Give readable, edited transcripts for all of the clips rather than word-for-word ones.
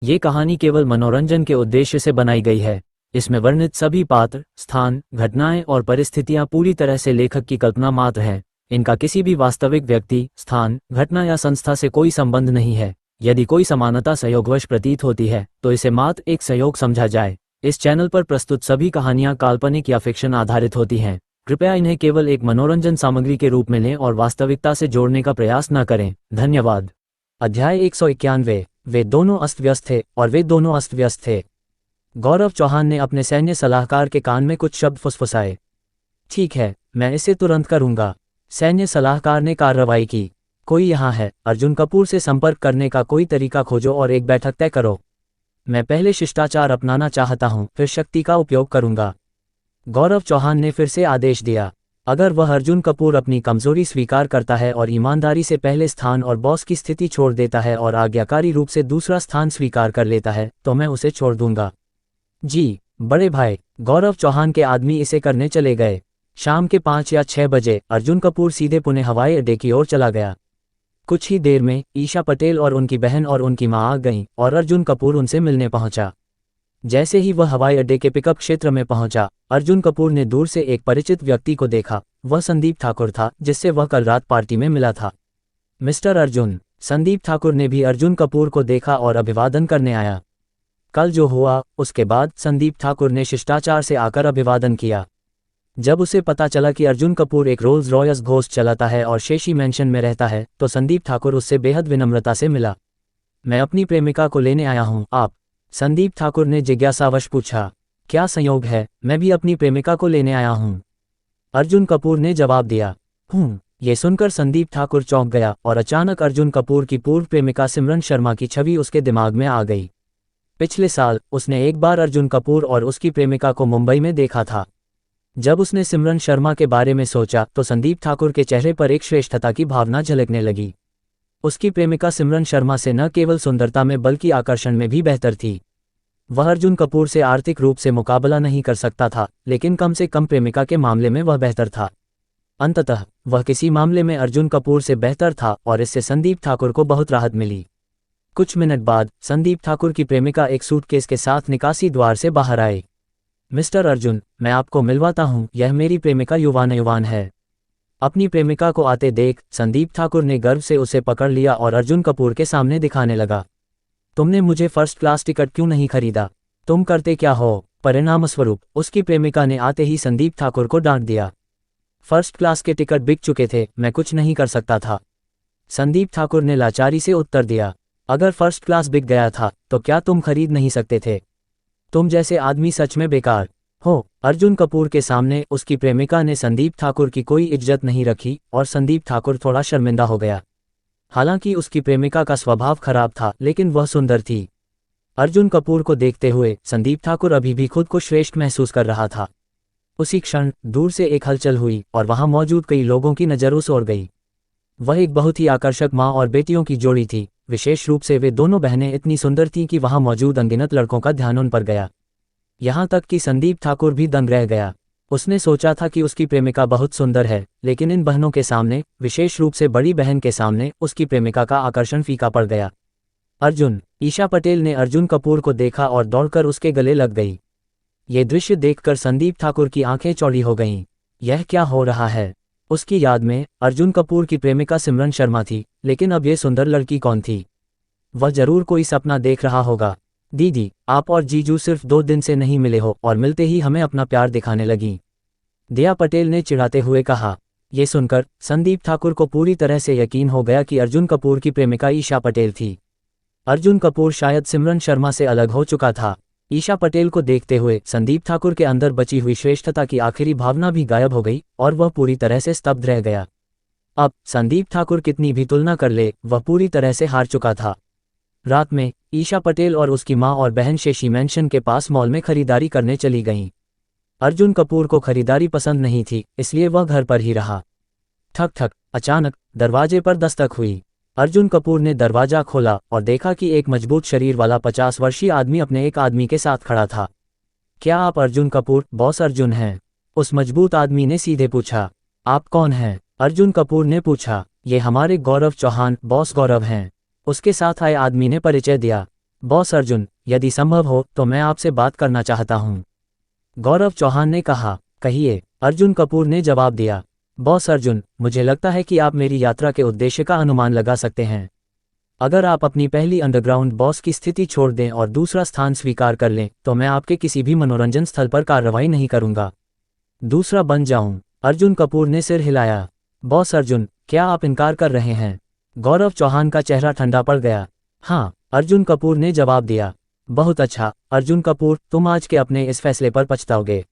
ये कहानी केवल मनोरंजन के उद्देश्य से बनाई गई है। इसमें वर्णित सभी पात्र, स्थान, घटनाएं और परिस्थितियां पूरी तरह से लेखक की कल्पना मात्र हैं। इनका किसी भी वास्तविक व्यक्ति, स्थान, घटना या संस्था से कोई संबंध नहीं है। यदि कोई समानता संयोगवश प्रतीत होती है तो इसे मात्र एक संयोग समझा जाए। इस चैनल पर प्रस्तुत सभी कहानियां काल्पनिक या फिक्शन आधारित होती हैं। कृपया इन्हें केवल एक मनोरंजन सामग्री के रूप में लें और वास्तविकता से जोड़ने का प्रयास न करें। धन्यवाद। अध्याय 191। वे दोनों अस्त व्यस्त थे और वे दोनों अस्त व्यस्त थे। गौरव चौहान ने अपने सैन्य सलाहकार के कान में कुछ शब्द फुसफुसाए। ठीक है, मैं इसे तुरंत करूंगा। सैन्य सलाहकार ने कार्रवाई की। कोई यहाँ है? अर्जुन कपूर से संपर्क करने का कोई तरीका खोजो और एक बैठक तय करो। मैं पहले शिष्टाचार अपनाना चाहता हूँ, फिर शक्ति का उपयोग करूंगा। गौरव चौहान ने फिर से आदेश दिया। अगर वह अर्जुन कपूर अपनी कमजोरी स्वीकार करता है और ईमानदारी से पहले स्थान और बॉस की स्थिति छोड़ देता है और आज्ञाकारी रूप से दूसरा स्थान स्वीकार कर लेता है तो मैं उसे छोड़ दूंगा। जी बड़े भाई। गौरव चौहान के आदमी इसे करने चले गए। शाम के 5 या 6 बजे अर्जुन कपूर सीधे पुणे हवाई अड्डे की ओर चला गया। कुछ ही देर में ईशा पटेल और उनकी बहन और उनकी मां आ गईं और अर्जुन कपूर उनसे मिलने पहुंचा। जैसे ही वह हवाई अड्डे के पिकअप क्षेत्र में पहुंचा, अर्जुन कपूर ने दूर से एक परिचित व्यक्ति को देखा। वह संदीप ठाकुर था, जिससे वह कल रात पार्टी में मिला था। मिस्टर अर्जुन। संदीप ठाकुर ने भी अर्जुन कपूर को देखा और अभिवादन करने आया। कल जो हुआ उसके बाद संदीप ठाकुर ने शिष्टाचार से आकर अभिवादन किया। जब उसे पता चला कि अर्जुन कपूर एक रोल्स रॉयस घोस्ट चलाता है और शेशी मैंशन में रहता है तो संदीप ठाकुर उससे बेहद विनम्रता से मिला। मैं अपनी प्रेमिका को लेने आया हूँ। आप? संदीप ठाकुर ने जिज्ञासावश पूछा। क्या संयोग है, मैं भी अपनी प्रेमिका को लेने आया हूँ। अर्जुन कपूर ने जवाब दिया। ये सुनकर संदीप ठाकुर चौंक गया और अचानक अर्जुन कपूर की पूर्व प्रेमिका सिमरन शर्मा की छवि उसके दिमाग में आ गई। पिछले साल उसने एक बार अर्जुन कपूर और उसकी प्रेमिका को मुंबई में देखा था। जब उसने सिमरन शर्मा के बारे में सोचा तो संदीप ठाकुर के चेहरे पर एक श्रेष्ठता की भावना झलकने लगी। उसकी प्रेमिका सिमरन शर्मा से न केवल सुंदरता में बल्कि आकर्षण में भी बेहतर थी। वह अर्जुन कपूर से आर्थिक रूप से मुकाबला नहीं कर सकता था, लेकिन कम से कम प्रेमिका के मामले में वह बेहतर था। अंततः वह किसी मामले में अर्जुन कपूर से बेहतर था और इससे संदीप ठाकुर को बहुत राहत मिली। कुछ मिनट बाद संदीप ठाकुर की प्रेमिका एक सूटकेस के साथ निकासी द्वार से बाहर आए। मिस्टर अर्जुन, मैं आपको मिलवाता हूँ, यह मेरी प्रेमिका युवान है। अपनी प्रेमिका को आते देख संदीप ठाकुर ने गर्व से उसे पकड़ लिया और अर्जुन कपूर के सामने दिखाने लगा। तुमने मुझे फर्स्ट क्लास टिकट क्यों नहीं खरीदा? तुम करते क्या हो? परिणामस्वरूप उसकी प्रेमिका ने आते ही संदीप ठाकुर को डांट दिया। फर्स्ट क्लास के टिकट बिक चुके थे, मैं कुछ नहीं कर सकता था। संदीप ठाकुर ने लाचारी से उत्तर दिया। अगर फर्स्ट क्लास बिक गया था तो क्या तुम खरीद नहीं सकते थे? तुम जैसे आदमी सच में बेकार हो। अर्जुन कपूर के सामने उसकी प्रेमिका ने संदीप ठाकुर की कोई इज्जत नहीं रखी और संदीप ठाकुर थोड़ा शर्मिंदा हो गया। हालांकि उसकी प्रेमिका का स्वभाव खराब था, लेकिन वह सुंदर थी। अर्जुन कपूर को देखते हुए संदीप ठाकुर अभी भी खुद को श्रेष्ठ महसूस कर रहा था। उसी क्षण दूर से एक हलचल हुई और वहां मौजूद कई लोगों की नजर उस ओर गई। वह एक बहुत ही आकर्षक माँ और बेटियों की जोड़ी थी। विशेष रूप से वे दोनों बहनें इतनी सुंदर थीं कि वहां मौजूद अनगिनत लड़कों का ध्यान उन पर गया। यहाँ तक कि संदीप ठाकुर भी दंग रह गया। उसने सोचा था कि उसकी प्रेमिका बहुत सुंदर है, लेकिन इन बहनों के सामने, विशेष रूप से बड़ी बहन के सामने, उसकी प्रेमिका का आकर्षण फीका पड़ गया। अर्जुन। ईशा पटेल ने अर्जुन कपूर को देखा और दौड़कर उसके गले लग गई। ये दृश्य देखकर संदीप ठाकुर की आंखें चौड़ी हो गईं। यह क्या हो रहा है? उसकी याद में अर्जुन कपूर की प्रेमिका सिमरन शर्मा थी, लेकिन अब ये सुंदर लड़की कौन थी? वह जरूर कोई सपना देख रहा होगा। दीदी, आप और जीजू सिर्फ 2 दिन से नहीं मिले हो और मिलते ही हमें अपना प्यार दिखाने लगी, दिया पटेल ने चिढ़ाते हुए कहा। ये सुनकर संदीप ठाकुर को पूरी तरह से यकीन हो गया कि अर्जुन कपूर की प्रेमिका ईशा पटेल थी। अर्जुन कपूर शायद सिमरन शर्मा से अलग हो चुका था। ईशा पटेल को देखते हुए संदीप ठाकुर के अंदर बची हुई श्रेष्ठता की आखिरी भावना भी गायब हो गई और वह पूरी तरह से स्तब्ध रह गया। अब संदीप ठाकुर कितनी भी तुलना कर ले, वह पूरी तरह से हार चुका था। रात में ईशा पटेल और उसकी मां और बहन शेशी मैंशन के पास मॉल में खरीदारी करने चली गईं। अर्जुन कपूर को खरीदारी पसंद नहीं थी, इसलिए वह घर पर ही रहा। ठक ठक। अचानक दरवाजे पर दस्तक हुई। अर्जुन कपूर ने दरवाजा खोला और देखा कि एक मजबूत शरीर वाला 50 वर्षीय आदमी अपने एक आदमी के साथ खड़ा था। क्या आप अर्जुन कपूर, बॉस अर्जुन हैं? उस मजबूत आदमी ने सीधे पूछा। आप कौन हैं? अर्जुन कपूर ने पूछा। ये हमारे गौरव चौहान, बॉस गौरव हैं। उसके साथ आए आदमी ने परिचय दिया। बॉस अर्जुन, यदि संभव हो तो मैं आपसे बात करना चाहता हूँ। गौरव चौहान ने कहा। कहिए, अर्जुन कपूर ने जवाब दिया। बॉस अर्जुन, मुझे लगता है कि आप मेरी यात्रा के उद्देश्य का अनुमान लगा सकते हैं। अगर आप अपनी पहली अंडरग्राउंड बॉस की स्थिति छोड़ दें और दूसरा स्थान स्वीकार कर लें तो मैं आपके किसी भी मनोरंजन स्थल पर कार्रवाई नहीं करूंगा। दूसरा बन जाऊं? अर्जुन कपूर ने सिर हिलाया। बॉस अर्जुन, क्या आप इनकार कर रहे हैं? गौरव चौहान का चेहरा ठंडा पड़ गया। हाँ, अर्जुन कपूर ने जवाब दिया। बहुत अच्छा, अर्जुन कपूर, तुम आज के अपने इस फैसले पर पछताओगे।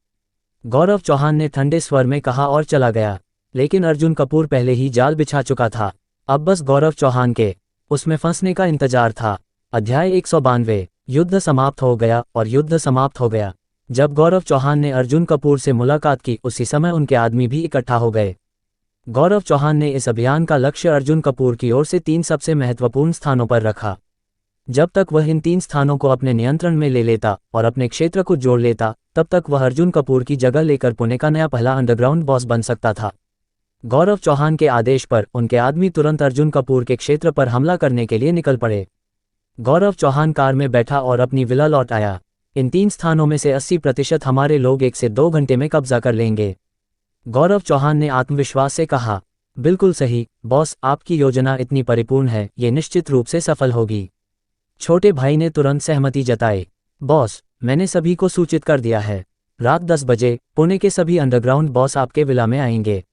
गौरव चौहान ने ठंडे स्वर में कहा और चला गया। लेकिन अर्जुन कपूर पहले ही जाल बिछा चुका था। अब बस गौरव चौहान के उसमें फंसने का इंतजार था। अध्याय 192। युद्ध समाप्त हो गया और युद्ध समाप्त हो गया। जब गौरव चौहान ने अर्जुन कपूर से मुलाकात की उसी समय उनके आदमी भी इकट्ठा हो गए। गौरव चौहान ने इस अभियान का लक्ष्य अर्जुन कपूर की ओर से 3 सबसे महत्वपूर्ण स्थानों पर रखा। जब तक वह इन 3 स्थानों को अपने नियंत्रण में ले लेता और अपने क्षेत्र को जोड़ लेता तब तक वह अर्जुन कपूर की जगह लेकर पुणे का नया पहला अंडरग्राउंड बॉस बन सकता था। गौरव चौहान के आदेश पर उनके आदमी तुरंत अर्जुन कपूर के क्षेत्र पर हमला करने के लिए निकल पड़े। गौरव चौहान कार में बैठा और अपनी विला लौट आया। इन 3 स्थानों में से 80% हमारे लोग 1 से 2 घंटे में कब्जा कर लेंगे। गौरव चौहान ने आत्मविश्वास से कहा। बिल्कुल सही बॉस, आपकी योजना इतनी परिपूर्ण है, ये निश्चित रूप से सफल होगी। छोटे भाई ने तुरंत सहमति जताई। बॉस, मैंने सभी को सूचित कर दिया है। रात 10 बजे पुणे के सभी अंडरग्राउंड बॉस आपके विला में आएंगे।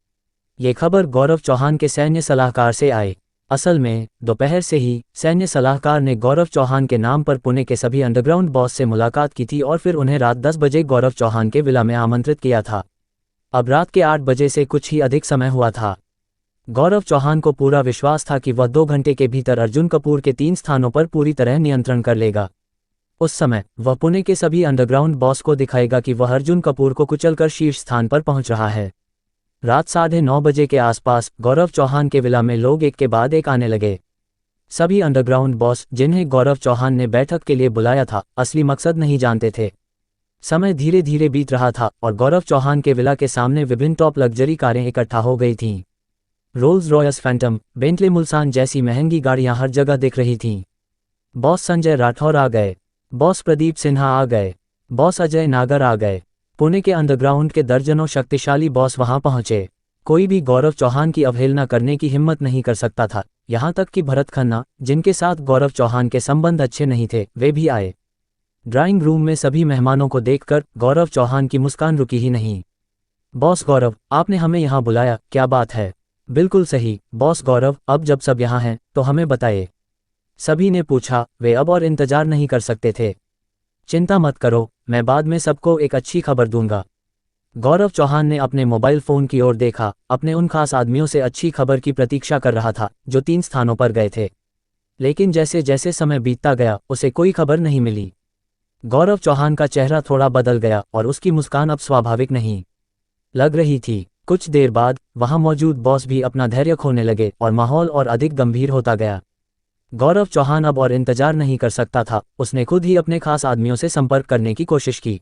ये खबर गौरव चौहान के सैन्य सलाहकार से आई। असल में दोपहर से ही सैन्य सलाहकार ने गौरव चौहान के नाम पर पुणे के सभी अंडरग्राउंड बॉस से मुलाकात की थी और फिर उन्हें रात 10 बजे गौरव चौहान के विला में आमंत्रित किया था। अब रात के 8 बजे से कुछ ही अधिक समय हुआ था। गौरव चौहान को पूरा विश्वास था कि वह 2 घंटे के भीतर अर्जुन कपूर के 3 स्थानों पर पूरी तरह नियंत्रण कर लेगा। उस समय वह पुणे के सभी अंडरग्राउंड बॉस को दिखाएगा कि वह अर्जुन कपूर को कुचलकर शीर्ष स्थान पर पहुंच रहा है। रात 9:30 बजे के आसपास गौरव चौहान के विला में लोग एक के बाद एक आने लगे। सभी अंडरग्राउंड बॉस जिन्हें गौरव चौहान ने बैठक के लिए बुलाया था असली मकसद नहीं जानते थे। समय धीरे धीरे बीत रहा था और गौरव चौहान के विला के सामने विभिन्न टॉप लग्जरी कारें इकट्ठा हो गई थीं। रोल्स रॉयस फैंटम, बेंटले मुल्सान जैसी महंगी गाड़ियां हर जगह दिख रही थीं। बॉस संजय राठौर आ गए। बॉस प्रदीप सिन्हा आ गए। बॉस अजय नागर आ गए। पुणे के अंडरग्राउंड के दर्जनों शक्तिशाली बॉस वहां पहुंचे। कोई भी गौरव चौहान की अवहेलना करने की हिम्मत नहीं कर सकता था। यहां तक कि भरत खन्ना, जिनके साथ गौरव चौहान के संबंध अच्छे नहीं थे, वे भी आए। ड्राइंग रूम में सभी मेहमानों को देखकर गौरव चौहान की मुस्कान रुकी ही नहीं। बॉस गौरव, आपने हमें यहाँ बुलाया, क्या बात है? बिल्कुल सही बॉस गौरव, अब जब सब यहाँ हैं तो हमें बताइए। सभी ने पूछा। वे अब और इंतजार नहीं कर सकते थे। चिंता मत करो, मैं बाद में सबको एक अच्छी खबर दूंगा। गौरव चौहान ने अपने मोबाइल फोन की ओर देखा। अपने उन खास आदमियों से अच्छी खबर की प्रतीक्षा कर रहा था जो 3 स्थानों पर गए थे। लेकिन जैसे जैसे समय बीतता गया उसे कोई खबर नहीं मिली। गौरव चौहान का चेहरा थोड़ा बदल गया और उसकी मुस्कान अब स्वाभाविक नहीं लग रही थी। कुछ देर बाद वहां मौजूद बॉस भी अपना धैर्य खोने लगे और माहौल और अधिक गंभीर होता गया। गौरव चौहान अब और इंतजार नहीं कर सकता था। उसने खुद ही अपने खास आदमियों से संपर्क करने की कोशिश की,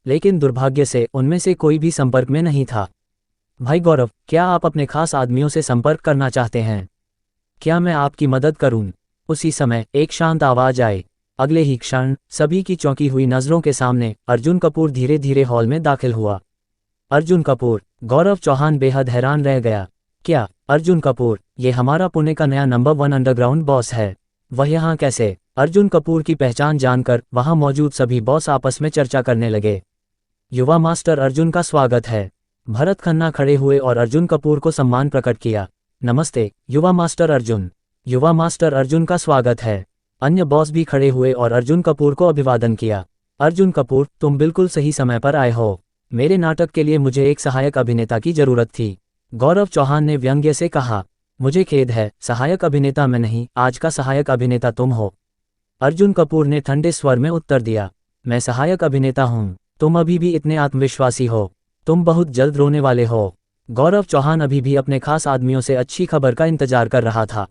लेकिन दुर्भाग्य से उनमें से कोई भी संपर्क में नहीं था। भाई गौरव, क्या आप अपने खास आदमियों से संपर्क करना चाहते हैं? क्या मैं आपकी मदद करूं? उसी समय एक शांत आवाज आई। अगले ही क्षण सभी की चौंकी हुई नजरों के सामने अर्जुन कपूर धीरे धीरे हॉल में दाखिल हुआ। अर्जुन कपूर। गौरव चौहान बेहद हैरान रह गया। क्या अर्जुन कपूर, ये हमारा पुणे का नया नंबर 1 अंडरग्राउंड बॉस है? वह यहाँ कैसे? अर्जुन कपूर की पहचान जानकर वहां मौजूद सभी बॉस आपस में चर्चा करने लगे। युवा मास्टर अर्जुन का स्वागत है। भरत खन्ना खड़े हुए और अर्जुन कपूर को सम्मान प्रकट किया। नमस्ते युवा मास्टर अर्जुन। युवा मास्टर अर्जुन का स्वागत है। अन्य बॉस भी खड़े हुए और अर्जुन कपूर को अभिवादन किया। अर्जुन कपूर, तुम बिल्कुल सही समय पर आए हो। मेरे नाटक के लिए मुझे एक सहायक अभिनेता की जरूरत थी। गौरव चौहान ने व्यंग्य से कहा। मुझे खेद है, सहायक अभिनेता मैं नहीं, आज का सहायक अभिनेता तुम हो। अर्जुन कपूर ने ठंडे स्वर में उत्तर दिया। मैं सहायक अभिनेता हूँ। तुम अभी भी इतने आत्मविश्वासी हो। तुम बहुत जल्द रोने वाले हो। गौरव चौहान अभी भी अपने खास आदमियों से अच्छी खबर का इंतजार कर रहा था।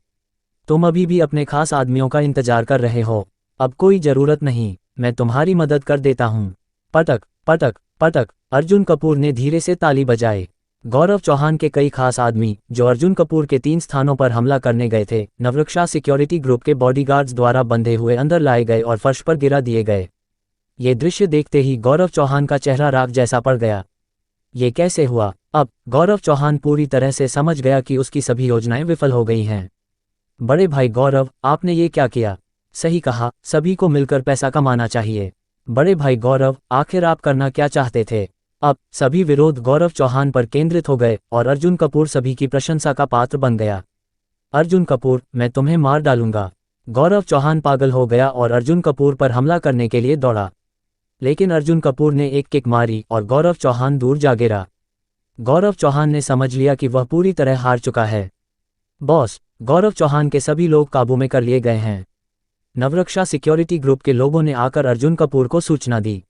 तुम अभी भी अपने खास आदमियों का इंतजार कर रहे हो। अब कोई जरूरत नहीं, मैं तुम्हारी मदद कर देता हूँ। पटक पटक पटक। अर्जुन कपूर ने धीरे से ताली बजाई। गौरव चौहान के कई खास आदमी जो अर्जुन कपूर के 3 स्थानों पर हमला करने गए थे, नवरक्षा सिक्योरिटी ग्रुप के बॉडीगार्ड्स द्वारा बंधे हुए अंदर लाए गए और फर्श पर गिरा दिए गए। ये दृश्य देखते ही गौरव चौहान का चेहरा राख जैसा पड़ गया। ये कैसे हुआ? अब गौरव चौहान पूरी तरह से समझ गया कि उसकी सभी योजनाएं विफल हो गई हैं। बड़े भाई गौरव, आपने ये क्या किया? सही कहा, सभी को मिलकर पैसा कमाना चाहिए। बड़े भाई गौरव, आखिर आप करना क्या चाहते थे? अब सभी विरोध गौरव चौहान पर केंद्रित हो गए और अर्जुन कपूर सभी की प्रशंसा का पात्र बन गया। अर्जुन कपूर, मैं तुम्हें मार डालूंगा। गौरव चौहान पागल हो गया और अर्जुन कपूर पर हमला करने के लिए दौड़ा, लेकिन अर्जुन कपूर ने एक किक मारी और गौरव चौहान दूर जा गिरा। गौरव चौहान ने समझ लिया कि वह पूरी तरह हार चुका है। बॉस, गौरव चौहान के सभी लोग काबू में कर लिए गए हैं। नवरक्षा सिक्योरिटी ग्रुप के लोगों ने आकर अर्जुन कपूर को सूचना दी।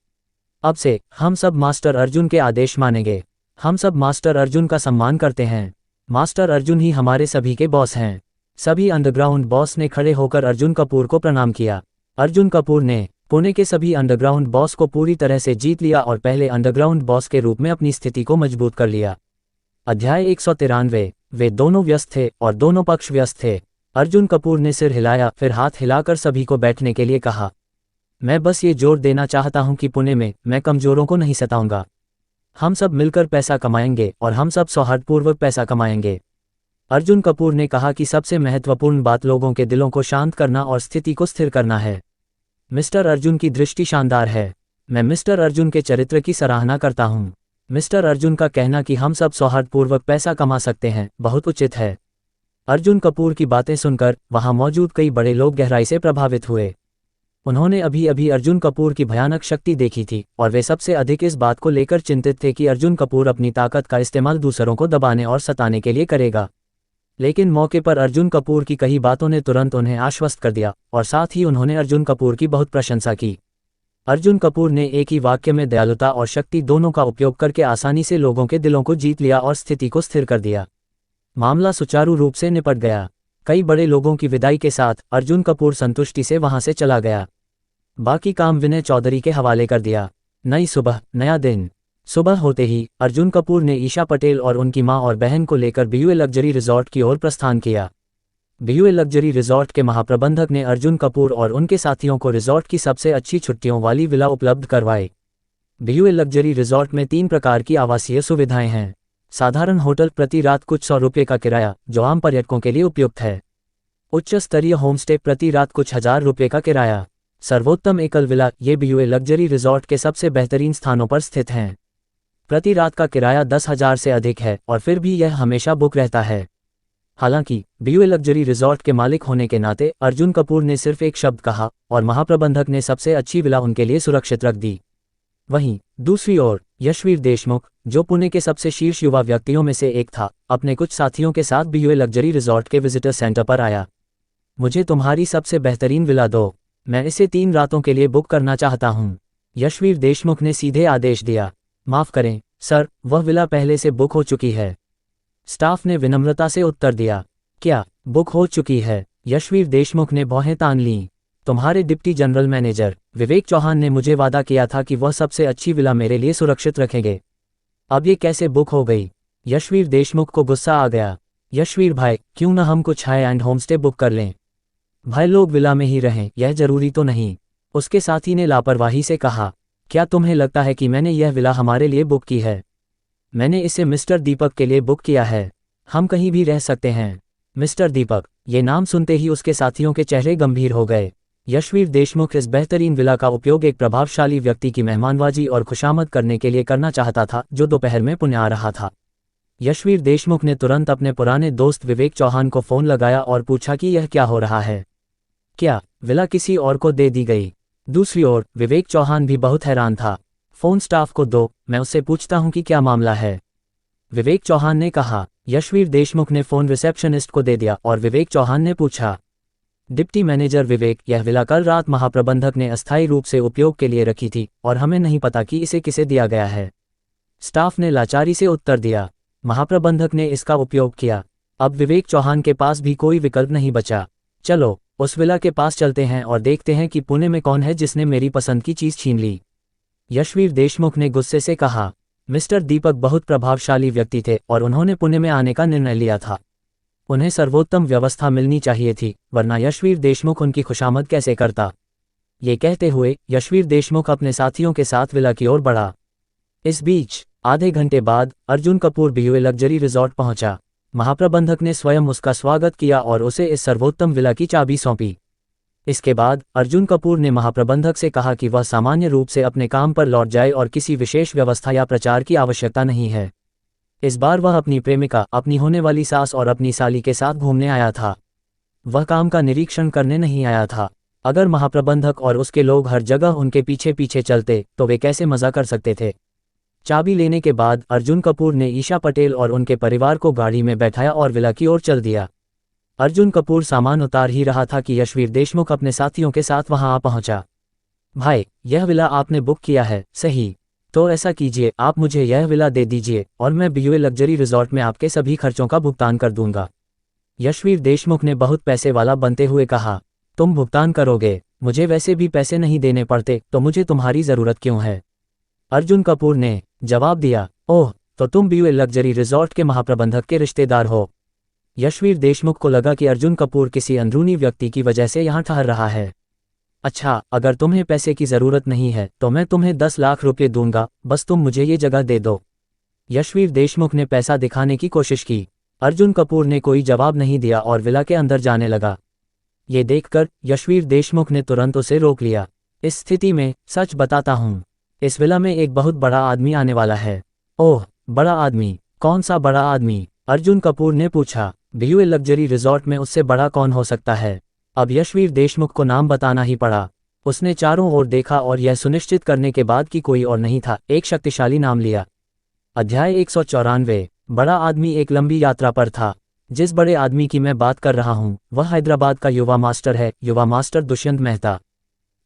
अब से हम सब मास्टर अर्जुन के आदेश मानेंगे। हम सब मास्टर अर्जुन का सम्मान करते हैं। मास्टर अर्जुन ही हमारे सभी के बॉस हैं। सभी अंडरग्राउंड बॉस ने खड़े होकर अर्जुन कपूर को प्रणाम किया। अर्जुन कपूर ने पुणे के सभी अंडरग्राउंड बॉस को पूरी तरह से जीत लिया और पहले अंडरग्राउंड बॉस के रूप में अपनी स्थिति को मजबूत कर लिया। अध्याय 193। वे दोनों व्यस्त थे और दोनों पक्ष व्यस्त थे। अर्जुन कपूर ने सिर हिलाया, फिर हाथ हिलाकर सभी को बैठने के लिए कहा। मैं बस ये जोर देना चाहता हूं कि पुणे में मैं कमजोरों को नहीं सताऊंगा। हम सब मिलकर पैसा कमाएंगे और हम सब सौहार्दपूर्वक पैसा कमाएंगे। अर्जुन कपूर ने कहा कि सबसे महत्वपूर्ण बात लोगों के दिलों को शांत करना और स्थिति को स्थिर करना है। मिस्टर अर्जुन की दृष्टि शानदार है। मैं मिस्टर अर्जुन के चरित्र की सराहना करता हूं। मिस्टर अर्जुन का कहना कि हम सब सौहार्दपूर्वक पैसा कमा सकते हैं बहुत उचित है। अर्जुन कपूर की बातें सुनकर वहां मौजूद कई बड़े लोग गहराई से प्रभावित हुए। उन्होंने अभी अभी अर्जुन कपूर की भयानक शक्ति देखी थी और वे सबसे अधिक इस बात को लेकर चिंतित थे कि अर्जुन कपूर अपनी ताकत का इस्तेमाल दूसरों को दबाने और सताने के लिए करेगा। लेकिन मौके पर अर्जुन कपूर की कई बातों ने तुरंत उन्हें आश्वस्त कर दिया और साथ ही उन्होंने अर्जुन कपूर की बहुत प्रशंसा की। अर्जुन कपूर ने एक ही वाक्य में दयालुता और शक्ति दोनों का उपयोग करके आसानी से लोगों के दिलों को जीत लिया और स्थिति को स्थिर कर दिया। मामला सुचारू रूप से निपट गया। कई बड़े लोगों की विदाई के साथ अर्जुन कपूर संतुष्टि से वहां से चला गया। बाकी काम विनय चौधरी के हवाले कर दिया। नई सुबह, नया दिन। सुबह होते ही अर्जुन कपूर ने ईशा पटेल और उनकी मां और बहन को लेकर बीयूए लग्जरी रिजॉर्ट की ओर प्रस्थान किया। बीयूए लग्जरी रिजॉर्ट के महाप्रबंधक ने अर्जुन कपूर और उनके साथियों को रिजॉर्ट की सबसे अच्छी छुट्टियों वाली विला उपलब्ध करवाई। बीयूए लग्जरी रिजॉर्ट में 3 प्रकार की आवासीय सुविधाएं हैं। साधारण होटल, प्रति रात कुछ 100 रुपये का किराया जो आम पर्यटकों के लिए उपयुक्त है। उच्च स्तरीय होमस्टे, प्रति रात कुछ 1000 रुपये का किराया। सर्वोत्तम एकल विला, ये बीयूए लग्जरी रिजॉर्ट के सबसे बेहतरीन स्थानों पर स्थित हैं। प्रति रात का किराया 10,000 से अधिक है और फिर भी यह हमेशा बुक रहता है। हालांकि बीयूए लग्जरी रिजॉर्ट के मालिक होने के नाते अर्जुन कपूर ने सिर्फ एक शब्द कहा और महाप्रबंधक ने सबसे अच्छी विला उनके लिए सुरक्षित रख दी। वहीं दूसरी ओर यशवीर देशमुख, जो पुणे के सबसे शीर्ष युवा व्यक्तियों में से एक था, अपने कुछ साथियों के साथ बीयूए लग्जरी रिजॉर्ट के विजिटर सेंटर पर आया। मुझे तुम्हारी सबसे बेहतरीन विला दो, मैं इसे 3 रातों के लिए बुक करना चाहता हूं। यशवीर देशमुख ने सीधे आदेश दिया। माफ करें सर, वह विला पहले से बुक हो चुकी है। स्टाफ ने विनम्रता से उत्तर दिया। क्या बुक हो चुकी है? यशवीर देशमुख ने भौहें तान लीं। तुम्हारे डिप्टी जनरल मैनेजर विवेक चौहान ने मुझे वादा किया था कि वह सबसे अच्छी विला मेरे लिए सुरक्षित रखेंगे। अब ये कैसे बुक हो गई? यशवीर देशमुख को गुस्सा आ गया। यशवीर भाई, क्यों न हम कुछ हाई एंड होमस्टे बुक कर लें? भाई लोग विला में ही रहें, यह जरूरी तो नहीं। उसके साथी ने लापरवाही से कहा। क्या तुम्हें लगता है कि मैंने यह विला हमारे लिए बुक की है? मैंने इसे मिस्टर दीपक के लिए बुक किया है। हम कहीं भी रह सकते हैं। मिस्टर दीपक, ये नाम सुनते ही उसके साथियों के चेहरे गंभीर हो गए। यशवीर देशमुख इस बेहतरीन विला का उपयोग एक प्रभावशाली व्यक्ति की मेहमानबाजी और खुशामद करने के लिए करना चाहता था जो दोपहर में पुणे आ रहा था। यशवीर देशमुख ने तुरंत अपने पुराने दोस्त विवेक चौहान को फोन लगाया और पूछा कि यह क्या हो रहा है। क्या विला किसी और को दे दी गई? दूसरी ओर विवेक चौहान भी बहुत हैरान था। फोन स्टाफ को दो, मैं उससे पूछता हूं कि क्या मामला है, विवेक चौहान ने कहा। यशवीर देशमुख ने फोन रिसेप्शनिस्ट को दे दिया और विवेक चौहान ने पूछा। डिप्टी मैनेजर विवेक, यह विला कल रात महाप्रबंधक ने अस्थायी रूप से उपयोग के लिए रखी थी और हमें नहीं पता कि इसे किसे दिया गया है। स्टाफ ने लाचारी से उत्तर दिया। महाप्रबंधक ने इसका उपयोग किया। अब विवेक चौहान के पास भी कोई विकल्प नहीं बचा। चलो उस विला के पास चलते हैं और देखते हैं कि पुणे में कौन है जिसने मेरी पसंद की चीज छीन ली, यशवीर देशमुख ने गुस्से से कहा। मिस्टर दीपक बहुत प्रभावशाली व्यक्ति थे और उन्होंने पुणे में आने का निर्णय लिया था। उन्हें सर्वोत्तम व्यवस्था मिलनी चाहिए थी, वरना यशवीर देशमुख उनकी खुशामद कैसे करता। ये कहते हुए यशवीर देशमुख अपने साथियों के साथ विला की ओर बढ़ा। इस बीच आधे घंटे बाद अर्जुन कपूर बीयूए लग्जरी रिजॉर्ट पहुंचा। महाप्रबंधक ने स्वयं उसका स्वागत किया और उसे इस सर्वोत्तम विला की चाबी सौंपी। इसके बाद अर्जुन कपूर ने महाप्रबंधक से कहा कि वह सामान्य रूप से अपने काम पर लौट जाए और किसी विशेष व्यवस्था या प्रचार की आवश्यकता नहीं है। इस बार वह अपनी प्रेमिका, अपनी होने वाली सास और अपनी साली के साथ घूमने आया था। वह काम का निरीक्षण करने नहीं आया था। अगर महाप्रबंधक और उसके लोग हर जगह उनके पीछे पीछे चलते तो वे कैसे मजा कर सकते थे। चाबी लेने के बाद अर्जुन कपूर ने ईशा पटेल और उनके परिवार को गाड़ी में बैठाया और विला की ओर चल दिया। अर्जुन कपूर सामान उतार ही रहा था कि यशवीर देशमुख अपने साथियों के साथ वहां आ पहुंचा। भाई, यह विला आपने बुक किया है, सही? तो ऐसा कीजिए, आप मुझे यह विला दे दीजिए और मैं बीयूए लग्जरी रिजॉर्ट में आपके सभी खर्चों का भुगतान कर दूंगा। यशवीर देशमुख ने बहुत पैसे वाला बनते हुए कहा। तुम भुगतान करोगे? मुझे वैसे भी पैसे नहीं देने पड़ते, तो मुझे तुम्हारी जरूरत क्यों है? अर्जुन कपूर ने जवाब दिया। ओह, तो तुम बीयूए लग्जरी रिजॉर्ट के महाप्रबंधक के रिश्तेदार हो। यशवीर देशमुख को लगा कि अर्जुन कपूर किसी अंदरूनी व्यक्ति की वजह से यहाँ ठहर रहा है। अच्छा, अगर तुम्हें पैसे की जरूरत नहीं है तो मैं तुम्हें 10 लाख रुपये दूंगा, बस तुम मुझे ये जगह दे दो। यशवीर देशमुख ने पैसा दिखाने की कोशिश की। अर्जुन कपूर ने कोई जवाब नहीं दिया और विला के अंदर जाने लगा। ये देखकर यशवीर देशमुख ने तुरंत उसे रोक लिया। इस स्थिति में सच बताता हूँ, इस विला में एक बहुत बड़ा आदमी आने वाला है। ओह, बड़ा आदमी? कौन सा बड़ा आदमी? अर्जुन कपूर ने पूछा। बीयूए लग्जरी रिजॉर्ट में उससे बड़ा कौन हो सकता है? अब यशवीर देशमुख को नाम बताना ही पड़ा। उसने चारों ओर देखा और यह सुनिश्चित करने के बाद कि कोई और नहीं था, एक शक्तिशाली नाम लिया। अध्याय 194। बड़ा आदमी एक लंबी यात्रा पर था। जिस बड़े आदमी की मैं बात कर रहा हूँ वह हैदराबाद का युवा मास्टर है, युवा मास्टर दुष्यंत मेहता।